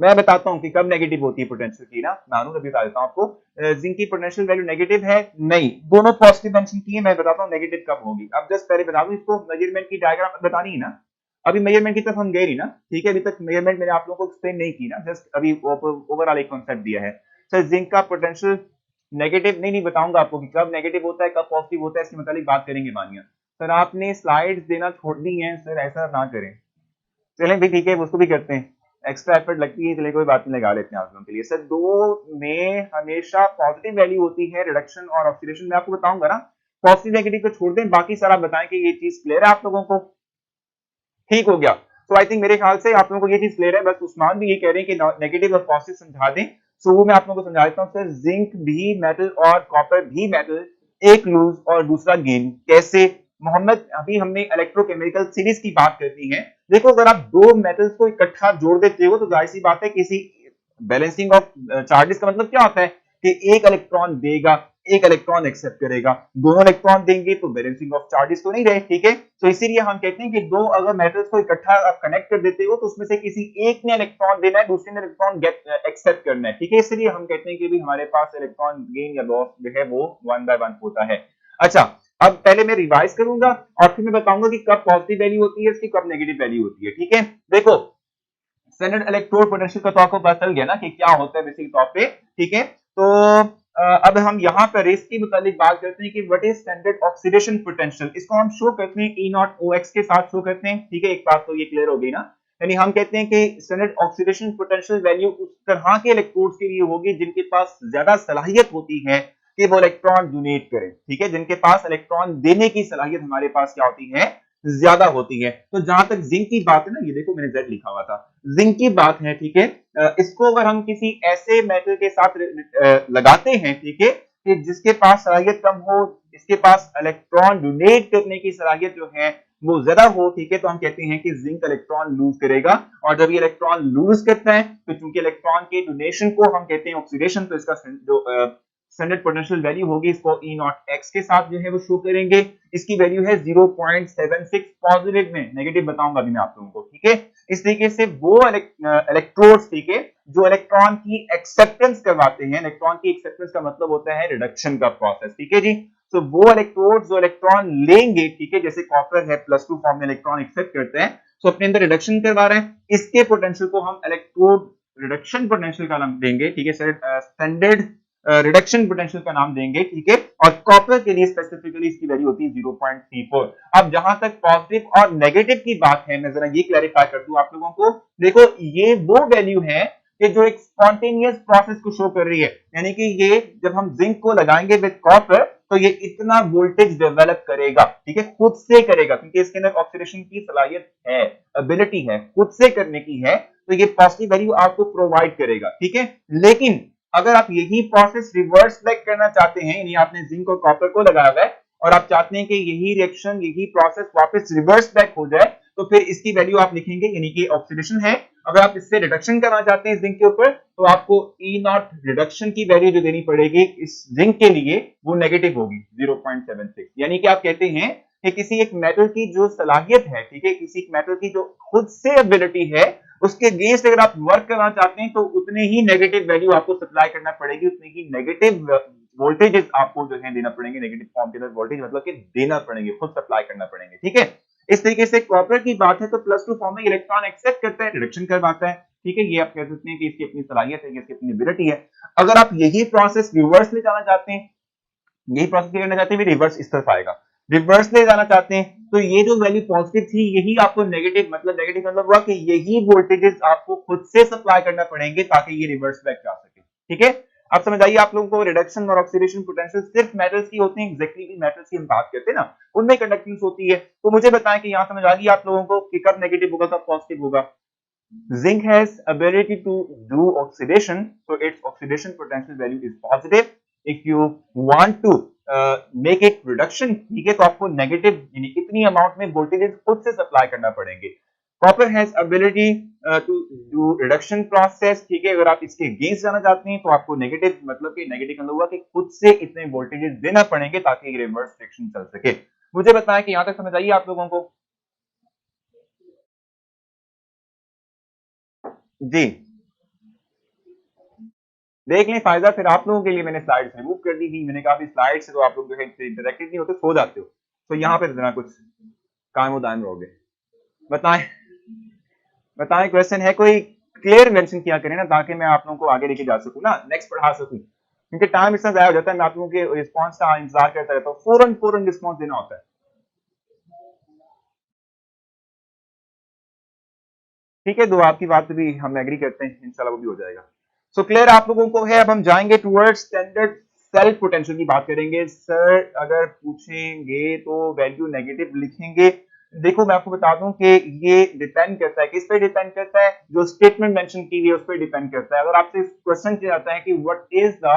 मैं बताता हूँ कि कब नेगेटिव होती है पोटेंशियल की ना, मानू अभी बता देता हूँ आपको। जिंक की पोटेंशियल वैल्यू नेगेटिव है नहीं, दोनों पॉजिटिव मेंशन की है, मैं बताता हूँ नेगेटिव कब होगी। अब जस्ट पहले बता दूं इसको, मेजरमेंट की डायग्राम बतानी है ना, अभी मेजरमेंट की तरफ हम गए नहीं ना, ठीक है, अभी तक मेजरमेंट मैंने आप लोगों को एक्सप्लेन नहीं की ना, जस्ट अभी ओवरऑल एक कॉन्सेप्ट दिया है। सर जिंक का पोटेंशियल नेगेटिव नहीं बताऊंगा आपको कि कब नेगेटिव होता है कब पॉजिटिव होता है, इसके मतलब बात करेंगे मानिए। सर आपने स्लाइड्स देना छोड़ दी हैं, सर ऐसा ना करें। चलें भी ठीक है, उसको भी करते हैं, एक्स्ट्रा एफर्ट लगती है, चलिए कोई बात नहीं, लगा लेते हैं आप लोगों के लिए। सर दो में हमेशा पॉजिटिव वैल्यू होती है रिडक्शन और ऑक्सीडेशन, मैं आपको बताऊंगा ना। पॉजिटिव नेगेटिव को छोड़ दें, बाकी सारा बताएं कि ये चीज क्लियर है आप लोगों को, ठीक हो गया। तो आई थिंक मेरे ख्याल से आप लोगों को ये चीज क्लियर है, बस उस्मान भी ये कह रहे हैं कि नेगेटिव और पॉजिटिव समझा दें। सो वो मैं आप लोगों को समझा देता हूँ। सर जिंक भी मेटल और कॉपर भी मेटल, एक लूज और दूसरा गेन, कैसे मोहम्मद? अभी हमने इलेक्ट्रोकेमिकल सीरीज की बात करती है। देखो अगर आप दो मेटल्स को इकट्ठा जोड़ देते हो तो जाहिर सी बात है किसी बैलेंसिंग ऑफ चार्जेस का मतलब क्या होता है कि एक इलेक्ट्रॉन देगा, एक इलेक्ट्रॉन एक्सेप्ट करेगा, दोनों इलेक्ट्रॉन देंगे तो बैलेंसिंग ऑफ चार्जेस तो नहीं रहे, ठीक है। तो इसीलिए हम कहते हैं कि दो अगर मेटल्स को इकट्ठा आप कनेक्ट कर देते हो तो उसमें से किसी एक ने इलेक्ट्रॉन देना है, दूसरे ने इलेक्ट्रॉन एक्सेप्ट करना है, ठीक है। इसलिए हम कहते हैं कि भी हमारे पास इलेक्ट्रॉन गेन या लॉस जो है वो 1 बाय 1 होता है। अच्छा, अब पहले मैं रिवाइज करूंगा और फिर मैं बताऊंगा कि कब पॉजिटिव वैल्यू होती है इसकी, कब नेगेटिव वैल्यू होती है, ठीक है। देखो स्टैंडर्ड इलेक्ट्रोड पोटेंशियल का तो आपको पता चल गया ना कि क्या होता है बेसिक तौर पे, ठीक है। तो अब हम यहाँ पर रेस की मुतालिक बात करते हैं कि what is standard oxidation potential. इसको हम शो करते हैं E नॉट OX के साथ शो करते हैं, ठीक है। एक बात तो ये क्लियर हो गई ना, यानी हम कहते हैं कि स्टैंडर्ड ऑक्सीडेशन पोटेंशियल वैल्यू उस तरह के इलेक्ट्रोड्स के लिए होगी जिनके पास ज्यादा सलाहियत होती है कि वो इलेक्ट्रॉन डोनेट करें, ठीक है, जिनके पास इलेक्ट्रॉन देने की सलाहियत हमारे पास क्या होती है, ज्यादा होती है। तो जहां तक जिंक की बात है ना, ये देखो मैंने Z लिखा हुआ था, जिंक की बात है, ठीक है। इसको अगर हम किसी ऐसे मेटल के साथ लगाते हैं, ठीक है, कि जिसके पास सलाहियत कम हो, इसके पास इलेक्ट्रॉन डोनेट करने की सलाहियत जो है वो ज्यादा हो, ठीक है, तो हम कहते हैं कि जिंक इलेक्ट्रॉन लूज करेगा। और जब ये इलेक्ट्रॉन लूज करता है तो चूंकि इलेक्ट्रॉन के डोनेशन को हम कहते हैं ऑक्सीडेशन, तो इसका जो स्टैंडर्ड पोटेंशियल वैल्यू होगी इसको E नॉट X के साथ जो है वो शो करेंगे। इसकी वैल्यू है 0.76, पॉजिटिव में, नेगेटिव बताऊंगा अभी मैं आप लोगों को, ठीक है। इस तरीके से वो इलेक्ट्रोड्स, ठीक है, जो इलेक्ट्रॉन की एक्सेप्टेंस करवाते हैं, इलेक्ट्रॉन की एक्सेप्टेंस का मतलब होता है रिडक्शन का प्रोसेस, ठीक है जी। तो वो इलेक्ट्रोड जो इलेक्ट्रॉन लेंगे, ठीक है, जैसे कॉपर है +2 फॉर्म में इलेक्ट्रॉन एक्सेप्ट करते हैं, तो अपने अंदर रिडक्शन करवा रहे हैं, इसके पोटेंशियल को हम इलेक्ट्रोड रिडक्शन पोटेंशियल का नाम देंगे, ठीक है, स्टैंडर्ड रिडक्शन पोटेंशियल का नाम देंगे, ठीक है। और कॉपर के लिए स्पेसिफिकली इसकी वैल्यू होती है 0.34। अब जहां तक पॉजिटिव और नेगेटिव की बात है, मैं जरा ये क्लैरिफाई कर दूं आप लोगों को। देखो ये वो वैल्यू है कि जो एक स्पॉन्टेनियस प्रोसेस को शो कर रही है, यानी कि ये जब हम जिंक को लगाएंगे विद कॉपर तो ये इतना वोल्टेज डेवलप करेगा, ठीक है, खुद से करेगा, क्योंकि इसके अंदर ऑक्सीडेशन की सलाहियत है, एबिलिटी है, खुद से करने की है, तो ये पॉजिटिव वैल्यू आपको प्रोवाइड करेगा, ठीक है। लेकिन अगर आप यही प्रोसेस रिवर्स बैक करना चाहते हैं, यानी आपने जिंक और कॉपर को लगाया हुआ है और आप चाहते हैं कि यही रिएक्शन, यही प्रोसेस वापस रिवर्स बैक हो जाए, तो फिर इसकी वैल्यू आप लिखेंगे, यानी कि ऑक्सीडेशन है। अगर आप इससे रिडक्शन करना चाहते हैं जिंक के ऊपर, तो आपको E नॉट रिडक्शन की वैल्यू जो देनी पड़ेगी इस जिंक के लिए वो नेगेटिव होगी 0.76। यानी कि आप कहते हैं कि किसी एक मेटल की जो सलाहियत है, ठीक है, किसी एक मेटल की जो खुद से एबिलिटी है, उसके अगेंस्ट अगर आप वर्क करना चाहते हैं तो उतने ही नेगेटिव वैल्यू आपको सप्लाई करना पड़ेगी, उतने ही नेगेटिव वोल्टेजेस आपको जो है देना पड़ेंगे, नेगेटिव फॉर्म के अंदर वोल्टेज मतलब कि देना पड़ेंगे, खुद सप्लाई करना पड़ेंगे, ठीक है। इस तरीके से कॉपर की बात है तो +2 फॉर्म में इलेक्ट्रॉन एक्सेप्ट करता है, रिडक्शन करवाता है, ठीक है, ये आप कह सकते हैं कि इसकी अपनी सलाहियत है, इसकी अपनी एबिलिटी है। अगर आप यही प्रोसेस रिवर्स ले जाना चाहते हैं, यही प्रोसेस करना चाहते हैं, रिवर्स इस तरफ आएगा, रिवर्स ले जाना चाहते हैं तो ये जो वैल्यू पॉजिटिव थी यही आपको नेगेटिव मतलब हुआ कि यही वोल्टेजेस आपको खुद से सप्लाई करना पड़ेंगे ताकि ये रिवर्स बैक जा सके, ठीक है। अब समझ आइए आप लोगों को, रिडक्शन और ऑक्सीडेशन पोटेंशियल सिर्फ मेटल्स की होती है, एग्जैक्टली मेटल्स की हम बात करते हैं ना, उनमें कंडक्टेंस होती है। तो मुझे बताएं कि यहां समझ आ गई आप लोगों को कि कब नेगेटिव होगा कब पॉजिटिव होगा। Zinc has ability to do oxidation, so its oxidation potential value is positive. If you want to make it reduction, ठीक है, तो आपको नेगेटिव यानी इतनी अमाउंट में वोल्टेज खुद से सप्लाई करना पड़ेंगे। Copper has ability to do reduction process, ठीक है, अगर आप इसके अगेंस्ट जाना चाहते हैं तो आपको नेगेटिव मतलब कि नेगेटिव मतलब हुआ कि खुद से इतने वोल्टेजेस देना पड़ेंगे ताकि रिवर्स रिएक्शन चल सके। मुझे बताएं कि यहां तक समझ आइए आप लोगों को जी। देख लें फायदा। फिर आप लोगों के लिए मैंने स्लाइड्स रिमूव कर दी थी, मैंने कहा स्लाइड से तो आप लोग जो है इंटरेक्टिव नहीं होते, सो जाते हो, तो यहाँ पे जरा कुछ कायम दायम रहोगे। बताएं बताएं, क्वेश्चन है कोई? क्लियर मेंशन किया करें ना, ताकि मैं आप लोगों को आगे लेके जा सकूं ना, नेक्स्ट पढ़ा सकूं, क्योंकि टाइम इतना ज्यादा हो जाता है, मैं आप लोगों के रिस्पॉन्स का इंतजार करता रहता हूँ, फौरन फौरन रिस्पॉन्स देना होता है। ठीक है, दो आपकी बात भी हम एग्री करते हैं, इंशाल्लाह वो भी हो जाएगा। सो क्लियर आप लोगों को है। अब हम जाएंगे टुवर्ड्स स्टैंडर्ड सेल्फ पोटेंशियल की बात करेंगे। सर अगर पूछेंगे तो वैल्यू नेगेटिव लिखेंगे। देखो मैं आपको बता दूं कि ये डिपेंड करता है, किस पे डिपेंड करता है? जो स्टेटमेंट मेंशन की हुई है उस पर डिपेंड करता है। अगर आपसे क्वेश्चन किया जाता है कि what is the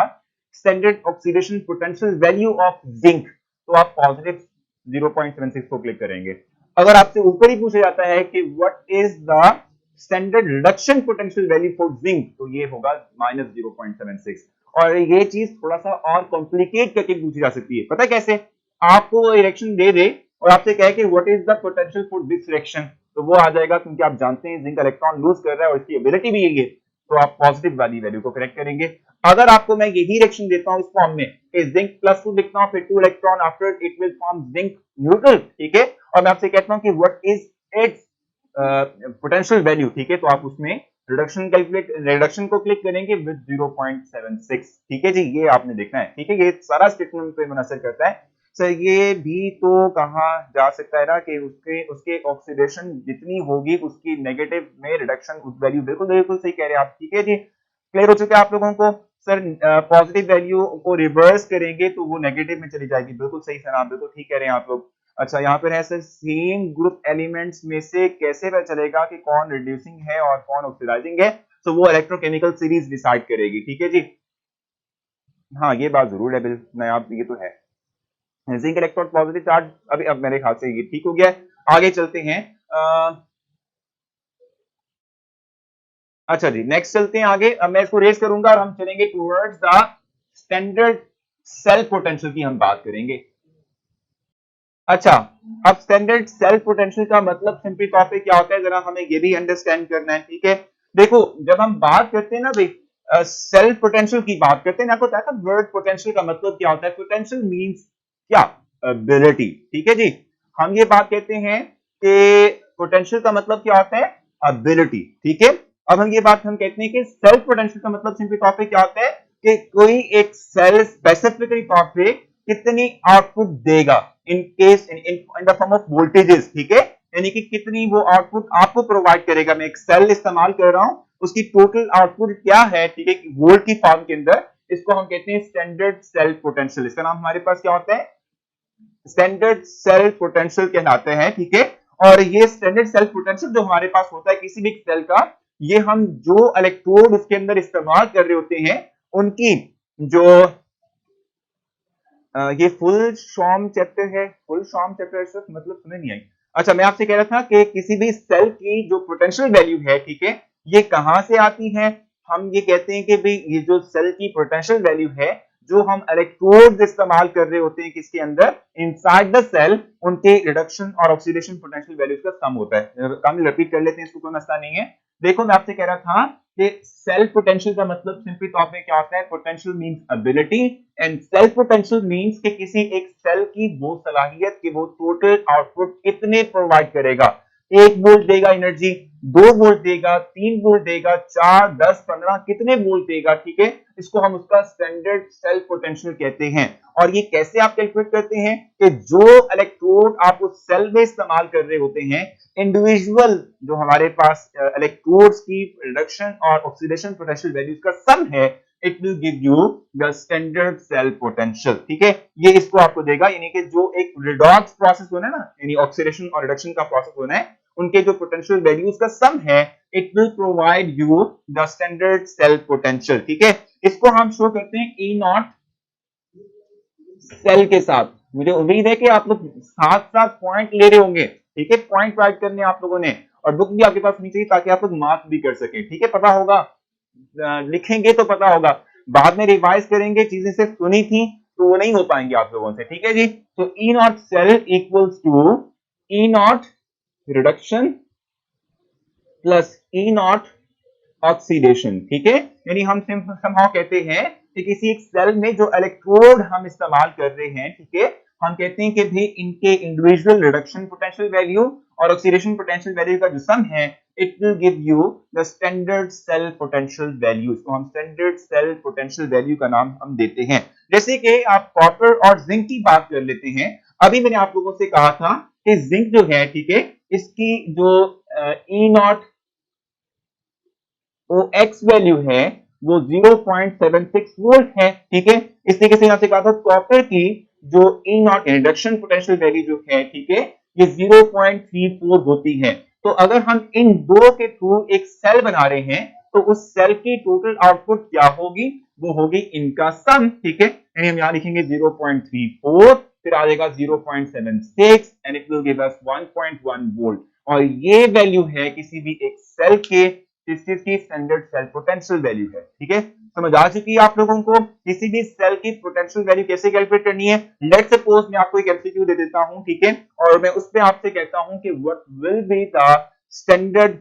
standard oxidation potential value of zinc, तो आप पॉजिटिव 0.76 को क्लिक करेंगे। अगर आपसे ऊपर ही पूछा जाता है कि what is the standard reduction potential value for zinc, तो ये होगा -0.76। और ये चीज थोड़ा सा और कॉम्प्लिकेट करके पूछी जा सकती है। पता है कैसे? आपको वो इरेक्शन दे दे और आपसे कहे कि what is the potential for this erection, तो वो आ जाएगा, क्योंकि आप जानते हैं जिंक इलेक्ट्रॉन लूज कर रहा है और इसकी एबिलिटी भी यही है, तो आप पॉजिटिव वाली वैल्यू को करेक्ट करेंगे। अगर आपको मैं यही इरेक्शन देता हूं इस फॉर्म में कि जिंक +2 लिखता हूं, फिर 2 electron after it will form zinc neutral, ठीक है, और मैं आपसे कहता हूं कि what is it's potential value, ठीक है, तो आप उसमें रिडक्शन को क्लिक करेंगे विद 0.76, ठीक है जी, ये आपने देखना है, ठीक है, ये सारा स्टेटमेंट पे मुनसर करता है। सर ये भी तो कहा जा सकता है ना कि उसके उसके ऑक्सीडेशन जितनी होगी उसकी नेगेटिव में रिडक्शन उस वैल्यू, बिल्कुल बिल्कुल सही कह रहे हैं आप, ठीक है जी, क्लियर हो चुका है आप लोगों को? सर पॉजिटिव वैल्यू को रिवर्स करेंगे तो वो नेगेटिव में चली जाएगी, बिल्कुल सही सर, आप बिल्कुल ठीक कह रहे हैं आप लोग। अच्छा यहाँ पर है सर, सेम ग्रुप एलिमेंट्स में से कैसे पता चलेगा कि कौन रिड्यूसिंग है और कौन ऑक्सीडाइजिंग है? तो वो इलेक्ट्रोकेमिकल सीरीज डिसाइड करेगी, ठीक है जी। हाँ ये बात जरूर है, बिल्कुल आप ये तो है। जिंक इलेक्ट्रोड पॉजिटिव चार्ज, अभी अब मेरे ख्याल से ये ठीक हो गया है। आगे चलते हैं। अच्छा जी नेक्स्ट चलते हैं आगे। अब मैं इसको रेस करूंगा और हम चलेंगे towards the standard cell potential की हम बात करेंगे। अच्छा, अब स्टैंडर्ड सेल पोटेंशियल का मतलब सिंपली तौर पे क्या होता है, जरा हमें ये भी अंडरस्टैंड करना है, ठीक है। देखो जब हम बात करते हैं ना भाई सेल पोटेंशियल की बात करते हैं ना, आपको पता है वर्ड पोटेंशियल का मतलब क्या होता है? पोटेंशियल मींस क्या? एबिलिटी, ठीक है जी। हम ये बात कहते हैं कि पोटेंशियल का मतलब क्या होता है? एबिलिटी, ठीक है। अब हम ये बात हम कहते हैं कि सेल्फ पोटेंशियल का मतलब सिंपली तौर पे क्या होता है कि कोई एक सेल स्पेसिफिकली तौर पे कितनी आउटपुट देगा in case in the form of voltages, ठीक है, यानी कि कितनी वो आउटपुट आपको प्रोवाइड करेगा। मैं एक सेल इस्तेमाल कर रहा हूं, उसकी टोटल आउटपुट क्या है, ठीक है, वोल्ट की फॉर्म के अंदर, इसको हम कहते हैं स्टैंडर्ड सेल पोटेंशियल। इसका नाम हमारे पास क्या होता है? स्टैंडर्ड सेल पोटेंशियल कहलाते हैं, ठीक है। और ये स्टैंडर्ड सेल पोटेंशियल जो हमारे पास होता है किसी भी सेल का, ये हम जो इलेक्ट्रोड उसके अंदर इस्तेमाल कर रहे होते हैं उनकी जो ये फुल शॉर्म चैप्टर है, फुल शॉर्म चैप्टर सिर्फ मतलब समझ नहीं आई। अच्छा मैं आपसे कह रहा था कि किसी भी सेल की जो पोटेंशियल वैल्यू है, ठीक है, ये कहां से आती है? हम ये कहते हैं कि भाई ये जो सेल की पोटेंशियल वैल्यू है, जो हम इलेक्ट्रोड्स इस्तेमाल कर रहे होते हैं किसके अंदर, इनसाइड द सेल, उनके रिडक्शन और ऑक्सीडेशन पोटेंशियल वैल्यूज का सम होता है। काम रिपीट कर लेते हैं, इसको कोई मसला नहीं है। देखो मैं आपसे कह रहा था कि सेल्फ पोटेंशियल का मतलब सिंपली तौर पे क्या होता है? Potential means ability and self potential means कि किसी एक सेल की वो सलाहियत कि वो टोटल आउटपुट कितने प्रोवाइड करेगा। 1 वोल्ट देगा एनर्जी, 2 वोल्ट देगा, 3 वोल्ट देगा, 4, 10, 15 कितने वोल्ट देगा, ठीक है, इसको हम उसका स्टैंडर्ड सेल्फ पोटेंशियल कहते हैं। और ये कैसे आप कैलकुलेट करते हैं कि जो इलेक्ट्रोड आप उस सेल में इस्तेमाल कर रहे होते हैं, इंडिविजुअल जो हमारे पास इलेक्ट्रोड्स की रिडक्शन और ऑक्सीडेशन पोटेंशियल वैल्यूज का सम है, it will give you the standard cell potential, ठीक है। ये इसको आपको देगा, यानी कि जो एक रिडॉक्स प्रोसेस होना है ना, यानी ऑक्सीडेशन और रिडक्शन का प्रोसेस होना है, उनके जो पोटेंशियल वैल्यूज का सम है, it will provide you the standard cell potential, ठीक है। इसको हम शो करते हैं ई नॉट सेल के साथ। मुझे उम्मीद है कि आप लोग साथ साथ पॉइंट ले रहे होंगे, ठीक है, पॉइंट राइट करने आप लोगों ने, और बुक भी आपके पास होनी चाहिए ताकि आप लोग मार्क भी कर सके, ठीक है, पता होगा, लिखेंगे तो पता होगा, बाद में रिवाइज करेंगे, चीजें सिर्फ सुनी थी तो वो नहीं हो पाएंगे आप लोगों से, ठीक है जी। तो E naught cell equals to E naught reduction plus E naught oxidation, ठीक है। यानी हम समहाउ कहते हैं कि किसी एक सेल में जो इलेक्ट्रोड हम इस्तेमाल कर रहे हैं, ठीक है, हम कहते हैं कि भाई इनके इंडिविजुअल रिडक्शन पोटेंशियल वैल्यू और ऑक्सीडेशन पोटेंशियल वैल्यू का जो सम है, it will give you the standard cell potential value. इसको हम स्टैंडर्ड सेल पोटेंशियल वैल्यू का नाम हम देते हैं। जैसे कि आप कॉपर और जिंक की बात कर लेते हैं। अभी मैंने आप लोगों से कहा था कि जिंक जो है, ठीक है, इसकी जो ई नॉट ओ एक्स वैल्यू है वो 0.76 वोल्ट है, ठीक है। इस तरीके से यहां से कहा था कॉपर की जो ई नॉट इंडक्शन पोटेंशियल वैल्यू जो है, ठीक है, ये 0.34 होती है। तो अगर हम इन दो के थ्रू एक सेल बना रहे हैं तो उस सेल की टोटल आउटपुट क्या होगी, वो होगी इनका सम, ठीक है। यानी हम यहां लिखेंगे 0.34, फिर आ जाएगा 0.76 and it will give us 1.1 volt. और ये वैल्यू है किसी भी एक सेल के किस चीज की स्टैंडर्ड सेल पोटेंशियल वैल्यू है, ठीक है। समझ आ चुकी है आप लोगों को किसी भी सेल की पोटेंशियल वैल्यू कैसे कैलकुलेट करनी है। लेट्स सपोज मैं आपको एक एमसीक्यू दे देता हूं, ठीक है, और मैं उस पे आपसे कहता हूं कि what will be the standard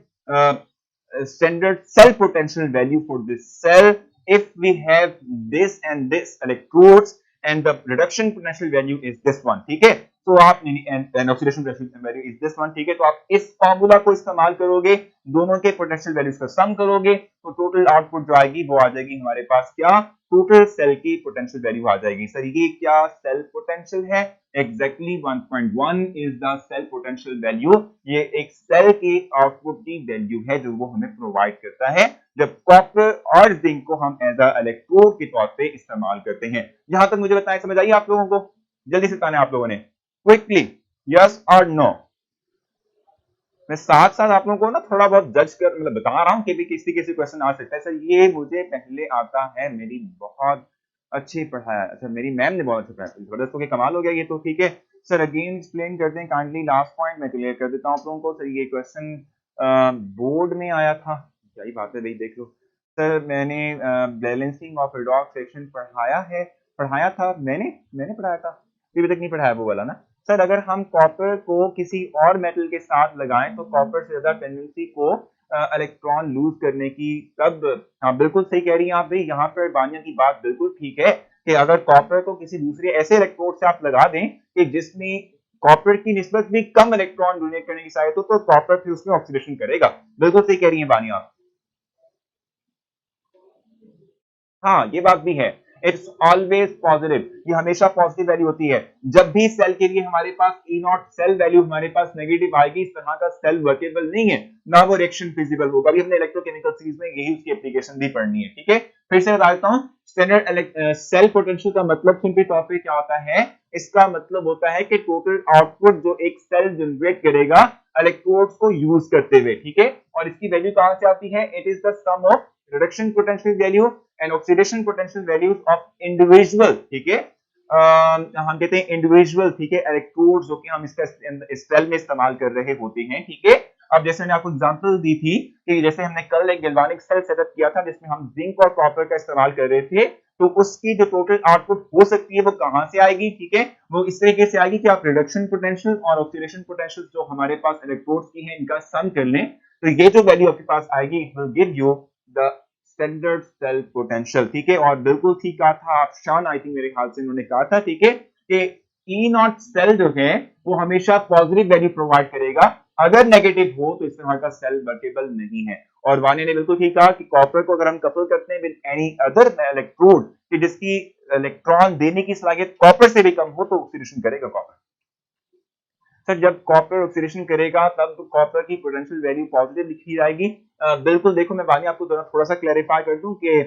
standard cell potential value for this cell if we have this and this electrodes and the reduction potential value is this one, ठीक है। तो आप and oxidation potential value is this one, ठीक है। तो आप इस फॉर्मूला को इस्तेमाल करोगे, दोनों के पोटेंशियल वैल्यूज का सम करोगे तो टोटल आउटपुट जो आएगी वो आ जाएगी हमारे पास क्या, टोटल सेल की पोटेंशियल वैल्यू आ जाएगी। सर ये क्या सेल पोटेंशियल है, exactly 1.1 is the cell potential value. ये एक सेल की आउटपुट की वैल्यू है जो वो हमें प्रोवाइड करता है जब कॉपर और जिंक को हम एज अ इलेक्ट्रोड के तौर पे इस्तेमाल करते हैं। यहां तक मुझे बताएं, समझ आई आप लोगों को? जल्दी से बताना आप लोगों ने क्विकली, यस और नो। मैं साथ साथ आप लोगों को ना थोड़ा बहुत जज कर मतलब बता रहा हूं कि भी किसी किसी क्वेश्चन आ सकता है। सर ये मुझे पहले आता है, मेरी बहुत अच्छी पढ़ाया, अच्छा मेरी मैम ने बहुत अच्छा पढ़ाया, जबरदस्त हो गया, कमाल हो गया ये तो, ठीक है। सर अगेन एक्सप्लेन कर दें काइंडली, लास्ट पॉइंट मैं क्लियर कर देता हूं आप लोगों को। सर ये क्वेश्चन बोर्ड में आया था, क्या ही बात है भाई, देख लो। सर मैंने बैलेंसिंग ऑफ रिडॉक्स सेक्शन पढ़ाया था, मैंने पढ़ाया था, अभी तक नहीं पढ़ाया वो वाला ना। सर अगर हम कॉपर को किसी और मेटल के साथ लगाएं तो कॉपर से ज्यादा टेंडेंसी को इलेक्ट्रॉन लूज करने की, तब हाँ बिल्कुल सही कह रही हैं आप भाई, यहाँ पर बानिया की बात बिल्कुल ठीक है कि अगर कॉपर को किसी दूसरे ऐसे इलेक्ट्रोड से आप लगा दें कि जिसमें कॉपर की निस्बत भी कम इलेक्ट्रॉन डोनेट करने की साइड हो तो कॉपर फिर उसमें ऑक्सीडेशन करेगा। बिल्कुल सही कह रही है बानिया आप। हाँ ये बात भी है, इट्स ऑलवेज पॉजिटिव, ये हमेशा पॉजिटिव वैल्यू होती है। जब भी सेल के लिए हमारे पास ई नॉट सेल वैल्यू हमारे पास नेगेटिव आएगी, इस तरह का सेल वर्केबल नहीं है, ना वो रिएक्शन फिजिबल होगा। अभी हमने इलेक्ट्रोकेमिकल सीरीज में यही उसकी एप्लीकेशन भी पढ़नी है, ठीक है। फिर से बता देता हूँ, स्टैंडर्ड सेल पोटेंशियल का मतलब सिंपली तौर पे क्या होता है, इसका मतलब होता है कि टोटल आउटपुट जो एक सेल जनरेट करेगा इलेक्ट्रोड्स को यूज करते हुए, ठीक है। और इसकी वैल्यू कहां से आती है, it is the sum of reduction potential value and oxidation potential values of individual, ठीक है। हम कहते हैं इंडिविजुअल, ठीक है, इलेक्ट्रोड्स जो कि हम इसका इस सेल में इस्तेमाल कर रहे होते हैं, ठीक है। अब जैसे मैंने आपको एग्जांपल दी थी कि जैसे हमने कल एक गैल्वानिक सेल सेटअप किया था जिसमें हम जिंक और कॉपर का इस्तेमाल कर रहे थे, तो उसकी जो टोटल आउटपुट हो सकती है वो कहां से आएगी, ठीक है, वो इस तरीके से आएगी कि आप रिडक्शन पोटेंशियल और ऑक्सीडेशन पोटेंशियल जो हमारे पास इलेक्ट्रोड्स की है इनका सम कर लें, तो ये जो वैल्यू आपके पास आएगी it will give you the standard cell potential, ठीक है। और बिल्कुल ठीक कहा था आप, शान आई थिंक मेरे ख्याल से उन्होंने कहा था, ठीक है, कि ई नॉट सेल जो है वो हमेशा पॉजिटिव वैल्यू प्रोवाइड करेगा, अगर नेगेटिव हो तो इस तरह का सेल वर्केबल नहीं है। और वानी ने बिल्कुल ठीक कहा कि कॉपर को अगर हम कपल करते हैं विद एनी अदर इलेक्ट्रोड कि जिसकी इलेक्ट्रॉन देने की सलाहियत कॉपर से भी कम हो तो ऑक्सीडेशन करेगा कॉपर। सर जब कॉपर ऑक्सीडेशन करेगा तब तो कॉपर की पोटेंशियल वैल्यू पॉजिटिव लिखी जाएगी। बिल्कुल देखो मैं बानी आपको थोड़ा सा क्लैरिफाई कर दूं कि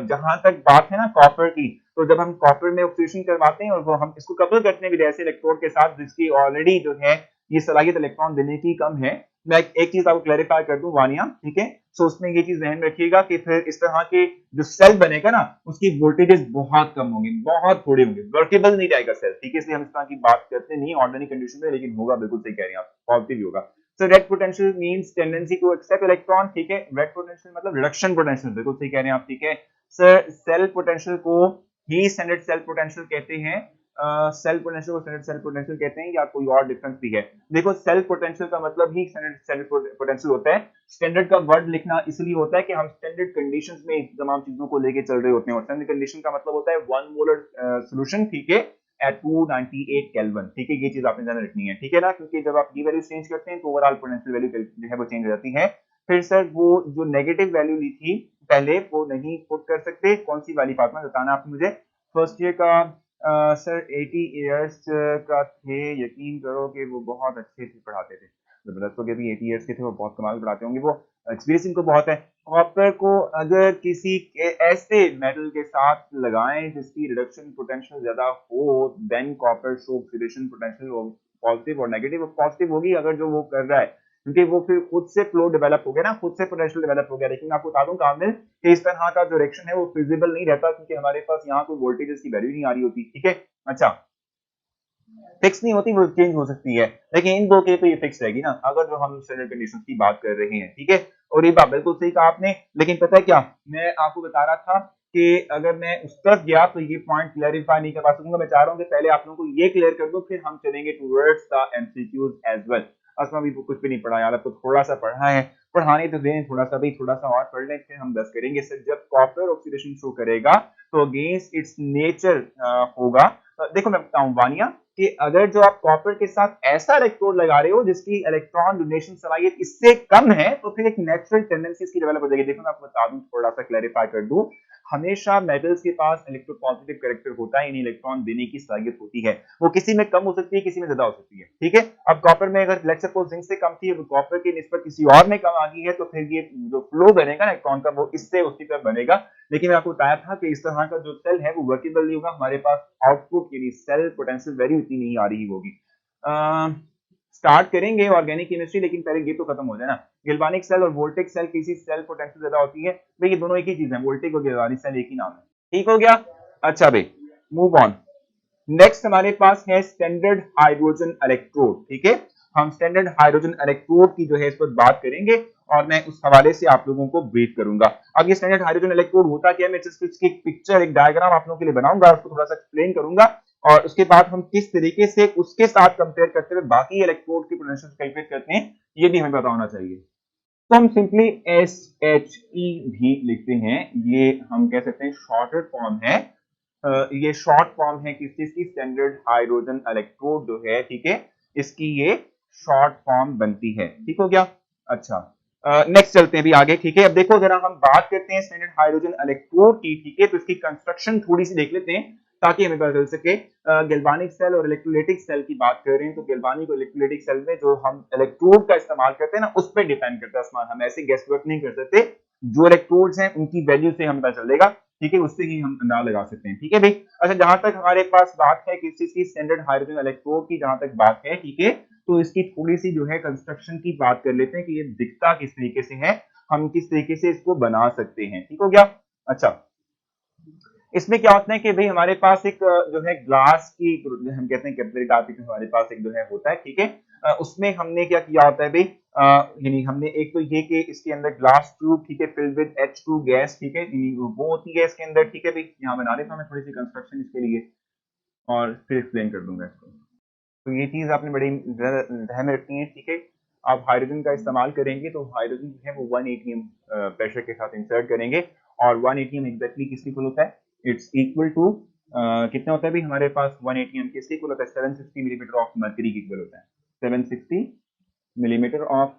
जहां तक बात है ना कॉपर की, तो जब हम कॉपर में ऑक्सीडेशन करवाते हैं और वो हम इसको कपल करते हैं विद ऐसे इलेक्ट्रोड के साथ जिसकी ऑलरेडी जो है ये सलाहियत इलेक्ट्रॉन देने की कम है। मैं एक चीज आपको क्लैरिफाई कर दूं वानिया, ठीक है। सो उसमें ये चीज ध्यान रखिएगा कि फिर इस तरह के जो सेल बनेगा ना उसकी वोल्टेजेस बहुत कम होंगी, बहुत थोड़ी होंगी, वर्केबल नहीं रहेगा सेल, ठीक है। इसलिए हम इस तरह की बात करते नहीं ऑर्डिनरी कंडीशन में, लेकिन होगा, बिल्कुल सही कह रहे हैं आप, पॉजिटिव ही होगा। So red potential means tendency to accept electron, ठीक है। रेड पोटेंशियल मतलब रिडक्शन पोटेंशियल, बिल्कुल सही कह रहे हैं आप, ठीक है। सर सेल पोटेंशियल को ही स्टैंडर्ड सेल पोटेंशियल कहते हैं सेल पोटेंशियल को स्टैंडर्ड सेल पोटेंशियल कहते हैं या कोई और डिफरेंस भी है? देखो सेल पोटेंशियल का मतलब ही स्टैंडर्ड पोटेंशियल होता है। स्टैंडर्ड का वर्ड लिखना इसलिए होता है कि हम स्टैंडर्ड कंडीशंस में तमाम चीजों को लेके चल रहे होते हैं और स्टैंडर्ड कंडीशन का मतलब होता है 1 मोलर सॉल्यूशन, ठीक है, एट 298 केल्विन, ठीक है, ये चीज आपने ध्यान रखनी है, ठीक है ना, क्योंकि जब आप ये वैल्यू चेंज करते हैं तो ओवरऑल पोटेंशियल वैल्यू जो है वो चेंज हो जाती है। फिर सर वो जो नेगेटिव वैल्यू ली थी पहले वो नहीं पुट कर सकते, कौन सी वाली फातिमा बताना आप मुझे। फर्स्ट ईयर का सर 80 इयर्स का थे, यकीन करो कि वो बहुत अच्छे से पढ़ाते थे, जबरदस्त हो गए भी 80 इयर्स के थे, वो बहुत कमाल पढ़ाते होंगे, वो एक्सपीरियंस इनको बहुत है। कॉपर को अगर किसी ऐसे मेटल के साथ लगाएं जिसकी रिडक्शन पोटेंशियल ज्यादा हो, than copper show oxidation potential positive और नेगेटिव। पॉजिटिव होगी अगर जो वो कर रहा है, क्योंकि वो फिर खुद से फ्लो डेवलप हो गया ना, खुद से पोटेंशियल डेवलप हो गया। लेकिन मैं आपको बता दूं कामिल कि इस तरह का जो रिएक्शन है वो फिजिबल नहीं रहता, क्योंकि हमारे पास यहाँ कोई वोल्टेजेस की वैल्यू नहीं आ रही होती, ठीक है। अच्छा, फिक्स नहीं होती, वो चेंज हो सकती है, लेकिन इन दो के तो ये फिक्स रहेगी ना, अगर जो हम स्टैंडर्ड कंडीशंस की बात कर रहे हैं, ठीक है। और ये बात बिल्कुल सही कहा आपने, लेकिन पता है क्या मैं आपको बता रहा था कि अगर मैं उस तरफ गया तो ये पॉइंट क्लैरिफाई नहीं कर सकूंगा। मैं चाह रहा हूँ कि पहले आप लोगों को ये क्लियर कर दूं, फिर हम चलेंगे towards the MCQs as well. असमा भी कुछ भी नहीं पढ़ा यार, आपको थोड़ा सा पढ़ा है, पढ़ाने तो दें थोड़ा सा, भी थोड़ा सा और पढ़ लें, फिर हम 10 करेंगे। सर जब कॉपर ऑक्सीडेशन शो करेगा तो अगेंस्ट इट्स नेचर होगा। देखो मैं बताऊं वानिया कि अगर जो आप कॉपर के साथ ऐसा इलेक्ट्रोड लगा रहे हो जिसकी इलेक्ट्रॉन डोनेशन सलाहियत इससे कम है, तो फिर एक नेचुरल टेंडेंसी इसकी डेवलप हो जाएगी। देखो मैं आपको बता दूं, थोड़ा सा क्लैरिफाई कर दूं, हमेशा मेटल्स के पास इलेक्ट्रोपॉजिटिव कैरेक्टर होता है, यानी इलेक्ट्रॉन देने की सलाहियत होती है। वो किसी में कम हो सकती है, किसी में ज्यादा हो सकती है, ठीक है। अब कॉपर में अगर लेट्स सपोज जिंक से कम थी, अब कॉपर की निस्बत किसी और में कम आ गई है, तो फिर ये जो फ्लो बनेगा इलेक्ट्रॉन का वो इससे उसी तरह बनेगा। लेकिन मैं आपको बताया था कि इस तरह का जो सेल है वो वर्केबल नहीं होगा, हमारे पास आउटपुट यानी सेल पोटेंशियल वैल्यू इतनी नहीं आ रही होगी। स्टार्ट करेंगे ऑर्गेनिक केमिस्ट्री, लेकिन पहले ये तो खत्म हो जाए ना। गैल्वानिक सेल और वोल्टेक सेल, किसी सेल पोटेंशियल ज्यादा होती है भाई, ये दोनों एक ही चीज है, वोल्टेक और गैल्वानिक सेल एक ही नाम है, ठीक हो गया। अच्छा भाई मूव ऑन, नेक्स्ट हमारे पास है स्टैंडर्ड हाइड्रोजन इलेक्ट्रोड, ठीक है। हम स्टैंडर्ड हाइड्रोजन इलेक्ट्रोड की जो है इस पर बात करेंगे और मैं उस हवाले से आप लोगों को ब्रीफ करूंगा। अब ये स्टैंडर्ड हाइड्रोजन इलेक्ट्रोड होता क्या है, मैं इसकी एक पिक्चर, एक डायग्राम आप लोगों के लिए बनाऊंगा, उसको थोड़ा सा एक्सप्लेन करूंगा, और उसके बाद हम किस तरीके से उसके साथ कंपेयर करते हुए बाकी इलेक्ट्रोड की पोटेंशियल कैलकुलेट करते हैं, ये भी हमें पता होना चाहिए। तो हम सिंपली एस एच ई भी लिखते हैं, ये हम कह सकते हैं शॉर्टेड फॉर्म है। ये शॉर्ट फॉर्म है किस चीज की, स्टैंडर्ड हाइड्रोजन इलेक्ट्रोड जो है, ठीक है, इसकी ये शॉर्ट फॉर्म बनती है, ठीक हो गया। अच्छा नेक्स्ट चलते हैं भी आगे, ठीक है। अब देखो जरा हम बात करते हैं स्टैंडर्ड हाइड्रोजन इलेक्ट्रोड की, ठीक है, तो इसकी कंस्ट्रक्शन थोड़ी सी देख लेते हैं ताकि हमें पता चल सके। गैल्वानिक सेल और इलेक्ट्रोलाइटिक सेल की बात कर रहे हैं, तो गैल्वानिक और इलेक्ट्रोलाइटिक सेल में जो हम इलेक्ट्रोड का इस्तेमाल करते हैं ना, उस पर डिपेंड करता है सामान, हम ऐसे गेस वर्क नहीं कर सकते, जो इलेक्ट्रोड्स हैं उनकी वैल्यू से हमें पता चलेगा, ठीक है, उससे ही हम अंदाजा लगा सकते हैं, ठीक है भाई। अच्छा जहां तक हमारे पास बात है किस चीज की, स्टैंडर्ड हाइड्रोजन इलेक्ट्रोड की जहां तक बात है, ठीक है, तो इसकी थोड़ी सी जो है कंस्ट्रक्शन की बात कर लेते हैं कि ये दिखता किस तरीके से है, हम किस तरीके से इसको बना सकते हैं, ठीक हो गया। अच्छा इसमें क्या होता है कि भाई हमारे पास एक जो है ग्लास की, हम कहते हैं कैपिलरी टाइप, हमारे पास एक जो है होता है, ठीक है। उसमें हमने क्या किया होता है भाई, यानी हमने एक तो ये कि इसके अंदर ग्लास ट्यूब, ठीक है, फिल्ड विद H2 गैस, ठीक है, वो होती है इसके अंदर, ठीक है भाई। यहाँ बना लेता हूँ मैं थोड़ी सी कंस्ट्रक्शन इसके लिए और फिर एक्सप्लेन कर दूंगा इसको। तो ये चीज आपने बड़ी ध्यान में रखनी है, ठीक है। आप हाइड्रोजन का इस्तेमाल करेंगे तो हाइड्रोजन जो है वो 1 atm प्रेशर के साथ इंसर्ट करेंगे, और 1 atm एग्जैक्टली किसके इक्वल होता है, इट्स इक्वल टू कितना होता है भी हमारे पास 1 atm किसके इक्वल होता है, 760 मिलीमीटर ऑफ मर्करी के इक्वल होता है, 760 मिलीमीटर ऑफ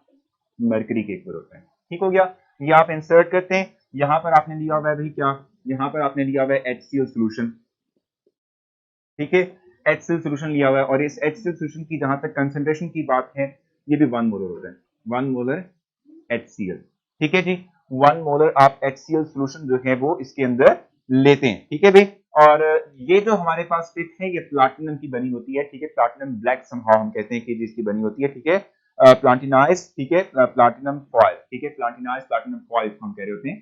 मर्करी के इक्वल होता है, ठीक हो गया। ये आप इंसर्ट करते हैं, यहाँ पर आपने लिया हुआ है भाई क्या, यहाँ पर आपने लिया हुआ है HCl सोल्यूशन, ठीक है, HCl सोल्यूशन लिया हुआ है, और इस HCl सोल्यूशन की जहां तक कंसंट्रेशन की बात है, ये भी 1 मोलर होता है, 1 मोलर HCl, ठीक है जी। 1 मोलर आप HCl सोल्यूशन जो है वो इसके अंदर लेते हैं, ठीक है भाई। और ये जो हमारे पास टिप है ये प्लाटिनम की बनी होती है, ठीक है, प्लाटिनम ब्लैक समहाउ हम कहते हैं कि जिसकी बनी होती है, ठीक है, प्लाटिनाइज, ठीक है, प्लाटिनम फॉयल, ठीक है, प्लाटिनाइज प्लाटिनम फॉयल हम कह रहे होते हैं।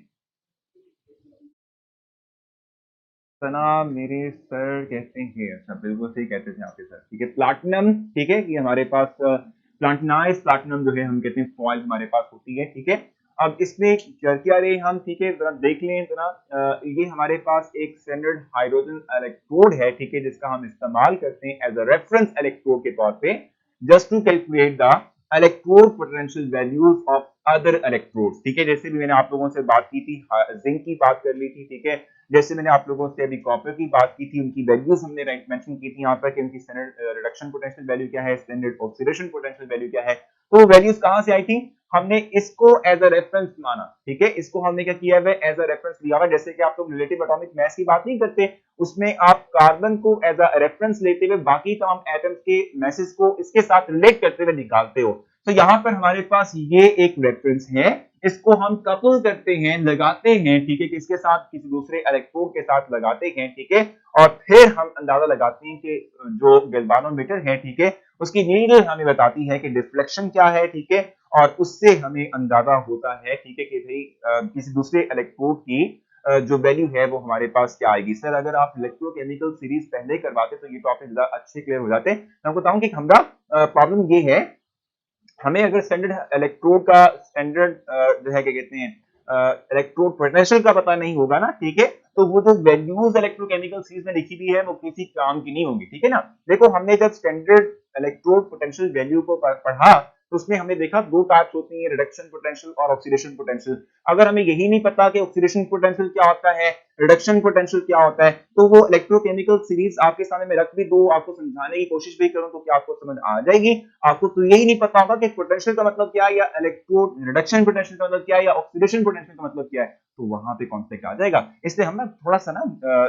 सना मेरे सर कहते हैं, अच्छा बिल्कुल सही कहते थे आपके सर, ठीक है, प्लाटिनम, ठीक है, कि हमारे पास प्लाटिनाइज प्लाटिनम जो है हम कहते हैं फॉयल हमारे पास होती है, ठीक है। अब इसमें क्या रहे हम, ठीक है, जरा देख लें जरा। ये हमारे पास एक स्टैंडर्ड हाइड्रोजन इलेक्ट्रोड है, ठीक है, जिसका हम इस्तेमाल करते हैं एज अ रेफरेंस इलेक्ट्रोड के तौर पे, just to calculate the electrode potential values of other electrodes, ठीक है। जैसे भी मैंने आप लोगों से बात की थी, जिंक की बात कर ली थी, ठीक है, जैसे मैंने आप लोगों से अभी कॉपर की बात की थी, उनकी वैल्यूज हमने मेंशन की थी यहाँ पर कि उनकी स्टैंडर्ड रिडक्शन पोटेंशियल वैल्यू क्या है, स्टैंडर्ड ऑक्सीडेशन पोटेंशियल वैल्यू क्या है। तो वैल्यूज कहां से आई थी, हमने इसको एज अ रेफरेंस माना, ठीक है, इसको हमने क्या किया है, एज अ रेफरेंस लिया हुआ। जैसे कि आप लोग रिलेटिव एटॉमिक मास की बात नहीं करते, उसमें आप कार्बन को एज अ रेफरेंस लेते हुए बाकी तमाम एटम्स के मैसेज को इसके साथ रिलेट करते हुए निकालते हो। तो यहाँ पर हमारे पास ये एक रेफरेंस है, इसको हम कपल करते हैं, लगाते हैं, ठीक है, किसके साथ, किसी दूसरे इलेक्ट्रोड के साथ लगाते हैं, ठीक है, और फिर हम अंदाजा लगाते हैं कि जो गैल्वानोमीटर है, ठीक है, उसकी नीडल हमें बताती है कि डिफ्लेक्शन क्या है, ठीक है, और उससे हमें अंदाजा होता है, ठीक है, कि भाई किसी दूसरे इलेक्ट्रोड की जो वैल्यू है वो हमारे पास क्या आएगी। सर अगर आप इलेक्ट्रोकेमिकल सीरीज पहले करवाते तो ये टॉपिक ज्यादा अच्छे क्लियर हो जाते। मैं आपको बताऊं कि हमारा प्रॉब्लम ये है, हमें अगर स्टैंडर्ड इलेक्ट्रोड का स्टैंडर्ड जो है क्या कहते हैं इलेक्ट्रोड पोटेंशियल का पता नहीं होगा ना, ठीक है, तो वो जो वैल्यूज इलेक्ट्रोकेमिकल सीरीज में लिखी हुई है वो किसी काम की नहीं होगी, ठीक है ना। देखो हमने जब स्टैंडर्ड इलेक्ट्रोड पोटेंशियल वैल्यू को पढ़ा तो उसमें हमने देखा दो टाइप्स होती हैं, रिडक्शन पोटेंशियल और ऑक्सीडेशन पोटेंशियल। अगर हमें यही नहीं पता कि ऑक्सीडेशन पोटेंशियल क्या होता है, रिडक्शन पोटेंशियल क्या होता है, तो वो इलेक्ट्रोकेमिकल सीरीज आपके सामने में रख भी दो, आपको समझाने की कोशिश भी करूं तो क्या आपको समझ आ जाएगी। आपको तो यही नहीं पता होगा कि पोटेंशियल का मतलब क्या है, या इलेक्ट्रोड रिडक्शन पोटेंशियल का मतलब क्या है, या ऑक्सीडेशन पोटेंशियल का मतलब क्या है, तो वहां पे कॉन्फ्लिक्ट आ जाएगा। इसलिए हमें थोड़ा सा ना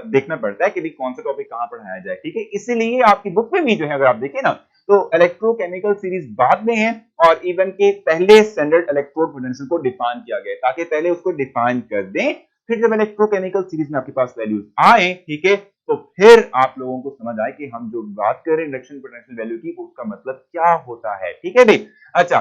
देखना पड़ता है कि भी कौन सा टॉपिक कहां पढ़ाया जाए, ठीक है। इसीलिए आपकी बुक में भी जो है अगर आप देखें ना तो इलेक्ट्रोकेमिकल सीरीज बाद में है और इवन के पहले स्टैंडर्ड इलेक्ट्रोड पोटेंशियल को डिफाइन किया गया, ताकि पहले उसको डिफाइन कर दें, फिर जब इलेक्ट्रोकेमिकल सीरीज में आपके पास वैल्यूज आए, ठीक है, तो फिर आप लोगों को समझ आए कि हम जो बात कर रहे हैं इंडक्शन पोटेंशियल वैल्यू की उसका मतलब क्या होता है, ठीक है भाई। अच्छा,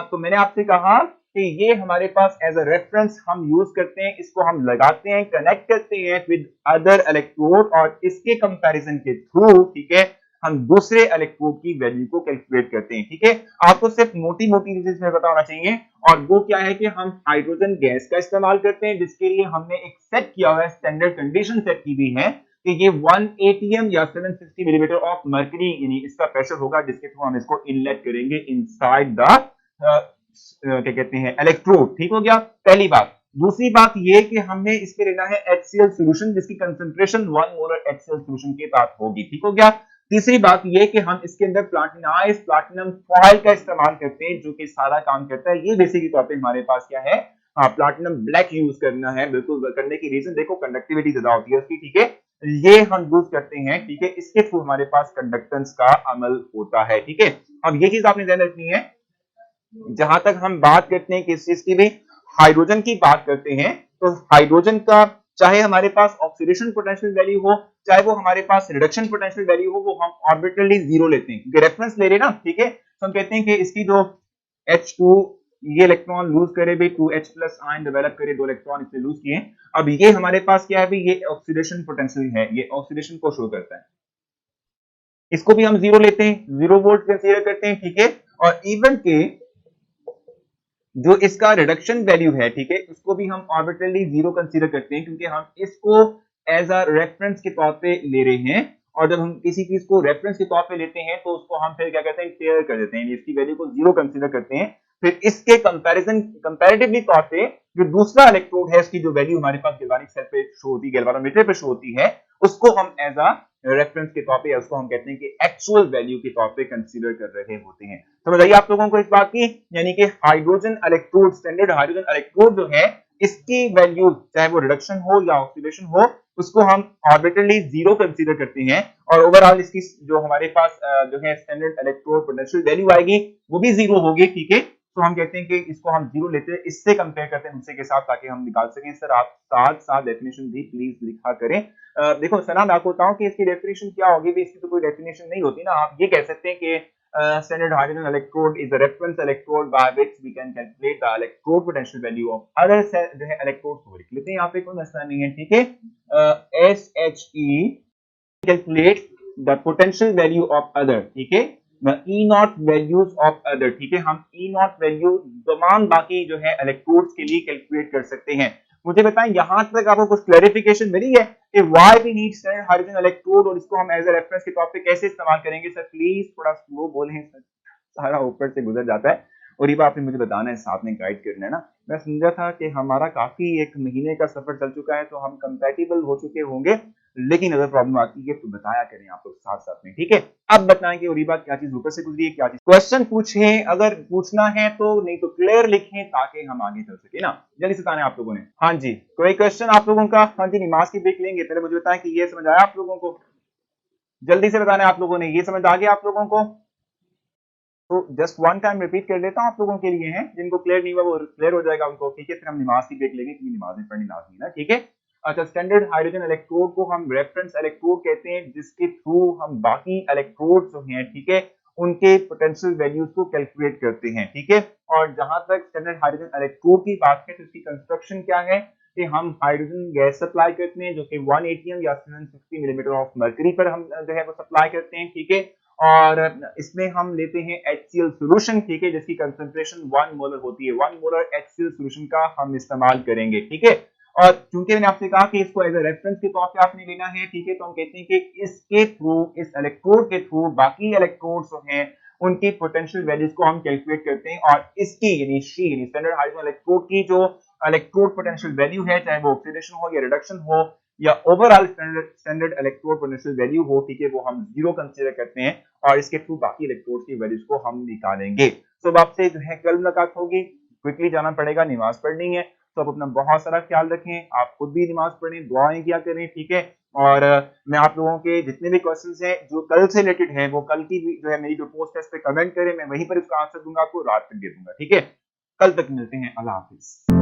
तो मैंने आपसे कहा कि ये हमारे पास एज अ रेफरेंस हम यूज करते हैं, इसको हम लगाते हैं, कनेक्ट करते हैं विद अदर इलेक्ट्रोड और इसके कंपैरिजन के थ्रू, ठीक है, हम दूसरे इलेक्ट्रोड की वैल्यू को कैलकुलेट करते हैं, ठीक है। आपको सिर्फ मोटी मोटी चीजें इसमें पता होना चाहिए, और वो क्या है कि हम हाइड्रोजन गैस का इस्तेमाल करते हैं, जिसके लिए हमने एक सेट किया हुआ है, स्टैंडर्ड कंडीशन सेट की हुई है कि ये 1 atm या 760 मिलीमीटर ऑफ मर्करी यानी इसका प्रेशर होगा, जिसके थ्रू हम इसको इनलेट करेंगे इनसाइड द क्या कहते हैं इलेक्ट्रोड, ठीक हो गया पहली बात। दूसरी बात ये कि हमने इसमें लेना है HCl सॉल्यूशन, जिसकी कंसंट्रेशन 1 मोलर HCl सॉल्यूशन के साथ होगी, ठीक हो गया। तीसरी बात ये कि हम इसके अंदर प्लाटिनाइज्ड प्लैटिनम फॉयल का इस्तेमाल करते हैं, जो कि सारा काम करता है। ये बेसिकली टॉपिक हमारे पास क्या है, हाँ, प्लैटिनम ब्लैक यूज करना है, बिल्कुल करने की रीजन देखो कंडक्टिविटी ज्यादा होती है उसकी, ठीक है, ये हम यूज करते हैं, ठीक है, इसके थ्रू हमारे पास कंडक्टेंस का अमल होता है, ठीक है। अब ये चीज आपने ध्यान रखनी है, जहां तक हम बात करते हैं किस चीज की भी, हाइड्रोजन की बात करते हैं, तो हाइड्रोजन का चाहे हमारे पास ऑक्सीडेशन पोटेंशियल वैल्यू हो, चाहे वो हमारे पास रिडक्शन पोटेंशियल वैल्यू हो, वो हम ऑर्बिटली जीरो लेते हैं, क्योंकि रेफरेंस ले रहे ना, ठीक है। तो हम कहते हैं कि इसकी जो H2 ये इलेक्ट्रॉन लूज करे भी 2H प्लस आयन डेवलप करे, 2 इलेक्ट्रॉन इससे लूज किए। अब ये हमारे पास क्या है भी, ये ऑक्सीडेशन पोटेंशियल है, ये ऑक्सीडेशन को शो करता है, इसको भी हम जीरो लेते हैं, 0 वोल्ट कंसीडर करते हैं, ठीक है। और इवन के जो इसका रिडक्शन वैल्यू है, ठीक है, उसको भी हम ऑर्बिटली जीरो कंसीडर करते हैं, क्योंकि हम इसको एज अ रेफरेंस के तौर पे ले रहे हैं, और जब हम किसी चीज को रेफरेंस के तौर पे लेते हैं तो उसको हम फिर क्या कहते हैं, टेयर कर देते हैं, इसकी वैल्यू को जीरो कंसीडर करते हैं। फिर इसके कंपैरिजन कंपैरेटिवली तौर पे जो दूसरा इलेक्ट्रोड है, उसकी जो वैल्यू हमारे पास गैल्वेनिक सेल पे शो होती है, गैल्वानोमीटर पे शो होती है, उसको हम एज अ रेफरेंस के तौर पे, या उसको हम कहते हैं कि एक्चुअल वैल्यू के तौर पे कंसीडर कर रहे होते हैं। समझ आई आप लोगों को इस बात की, यानी कि hydrogen electrode, standard hydrogen electrode जो है, इसकी वैल्यू चाहे वो रिडक्शन हो या ऑक्सीडेशन हो, उसको हम ऑर्बिटली जीरो कंसीडर करते हैं, और ओवरऑल इसकी जो हमारे पास जो है स्टैंडर्ड इलेक्ट्रोड पोटेंशियल वैल्यू आएगी वो भी जीरो होगी, ठीक है। तो हम कहते हैं कि इसको हम जीरो लेते हैं, इससे कंपेयर करते हैं दूसरे के साथ, ताकि हम निकाल सकें। सर आप साथ साथ डेफिनेशन भी प्लीज लिखा करें। देखो सना, मैं आपको बताऊं कि इसकी डेफिनेशन क्या होगी, भी इसकी तो कोई डेफिनेशन नहीं होती ना। आप ये कह सकते हैं कि standard hydrogen electrode is a reference electrode by which we can calculate the electrode potential value of other जो है electrodes को लिख लेते हैं, यहाँ पे कोई मसला नहीं है, ठीक है। SHE calculate the potential value of other, ठीक है, ई नॉट वैल्यूज ऑफ अदर, ठीक है, हम ई नॉट वैल्यू तमाम बाकी जो है इलेक्ट्रोड्स के लिए कैलकुलेट कर सकते हैं। मुझे बताएं यहां तक आपको कुछ क्लैरिफिकेशन मिली है कि why we need standard hydrogen electrode और इसको हम एज अ रेफरेंस के तौर पे कैसे इस्तेमाल करेंगे? सर प्लीज थोड़ा स्लो बोलें सर, सारा ऊपर से गुजर जाता है और ये बात आपने मुझे बताना है, साथ में गाइड करना है ना। मैं समझा था कि हमारा काफी एक महीने का सफर चल चुका है तो हम कंपैटिबल हो चुके होंगे, लेकिन अगर प्रॉब्लम आती है तो बताया करें आप लोग साथ साथ में, ठीक है। अब बताएं कि बात क्या चीज ऊपर से गुजरी है, क्या चीज क्वेश्चन पूछे, अगर पूछना है तो, नहीं तो क्लियर लिखें ताकि हम आगे चल सके ना। जल्दी से बताना है आप लोगों ने। हाँ जी, कोई क्वेश्चन आप लोगों का? हाँ जी, नमाज की ब्रेक लेंगे, पहले मुझे बताएं कि ये समझ आया आप लोगों को? जल्दी से बताना है आप लोगों ने, ये समझ आ गया आप लोगों को? तो जस्ट वन टाइम रिपीट कर देता हूँ आप लोगों के लिए, हैं जिनको क्लियर नहीं हुआ वो क्लियर हो जाएगा उनको, ठीक है। फिर हम नमाज की ब्रेक लेंगे क्योंकि नमाज में पढ़नी लाजमी है ना, ठीक है। अच्छा, स्टैंडर्ड हाइड्रोजन इलेक्ट्रोड को हम रेफरेंस इलेक्ट्रोड कहते हैं, जिसके थ्रू हम बाकी इलेक्ट्रोड जो हैं, ठीक है, उनके पोटेंशियल वैल्यूज को कैलकुलेट करते हैं, ठीक है। और जहां तक स्टैंडर्ड हाइड्रोजन इलेक्ट्रोड की बात है तो इसकी कंस्ट्रक्शन क्या है कि हम हाइड्रोजन गैस सप्लाई करते हैं जो कि 1 एटीएम या 760 मिलीमीटर ऑफ मर्करी पर हम जो है वो सप्लाई करते हैं, ठीक है। और इसमें हम लेते हैं HCl सॉल्यूशन, ठीक है, जिसकी कंसंट्रेशन 1 मोलर होती है। 1 मोलर HCl सॉल्यूशन का हम इस्तेमाल करेंगे, ठीक है। और चूंकि मैंने आपसे कहा कि इसको एज ए रेफरेंस के तौर पे आपने लेना है, ठीक है, तो हम कहते हैं कि इसके थ्रू, इस इलेक्ट्रोड के थ्रू बाकी इलेक्ट्रोड्स जो हैं उनकी पोटेंशियल वैल्यूज को हम कैलकुलेट करते हैं और इसकी यानी स्टैंडर्ड हाइड्रोजन इलेक्ट्रोड की जो इलेक्ट्रोड पोटेंशियल वैल्यू है, चाहे वो ऑक्सीडेशन हो या रिडक्शन हो या overall standard electrode potential value हो, ठीक है, वो हम जीरो कंसीडर करते हैं और इसके थ्रू बाकी इलेक्ट्रोड की वैल्यूज को हम निकालेंगे। तो अब आपसे जो है कल मुलाकात होगी, क्विकली जाना पड़ेगा, नमाज पढ़नी है, तो आप अपना बहुत सारा ख्याल रखें, आप खुद भी नमाज पढ़ें, दुआएं किया करें, ठीक है। और मैं आप लोगों के जितने भी क्वेश्चंस हैं जो कल से रिलेटेड हैं वो कल की जो है मेरी जो पोस्ट है इस पे कमेंट करें, मैं वहीं पर इसका आंसर दूंगा, आपको रात तक दे दूंगा, ठीक है। कल तक मिलते हैं, अल्लाह हाफिज।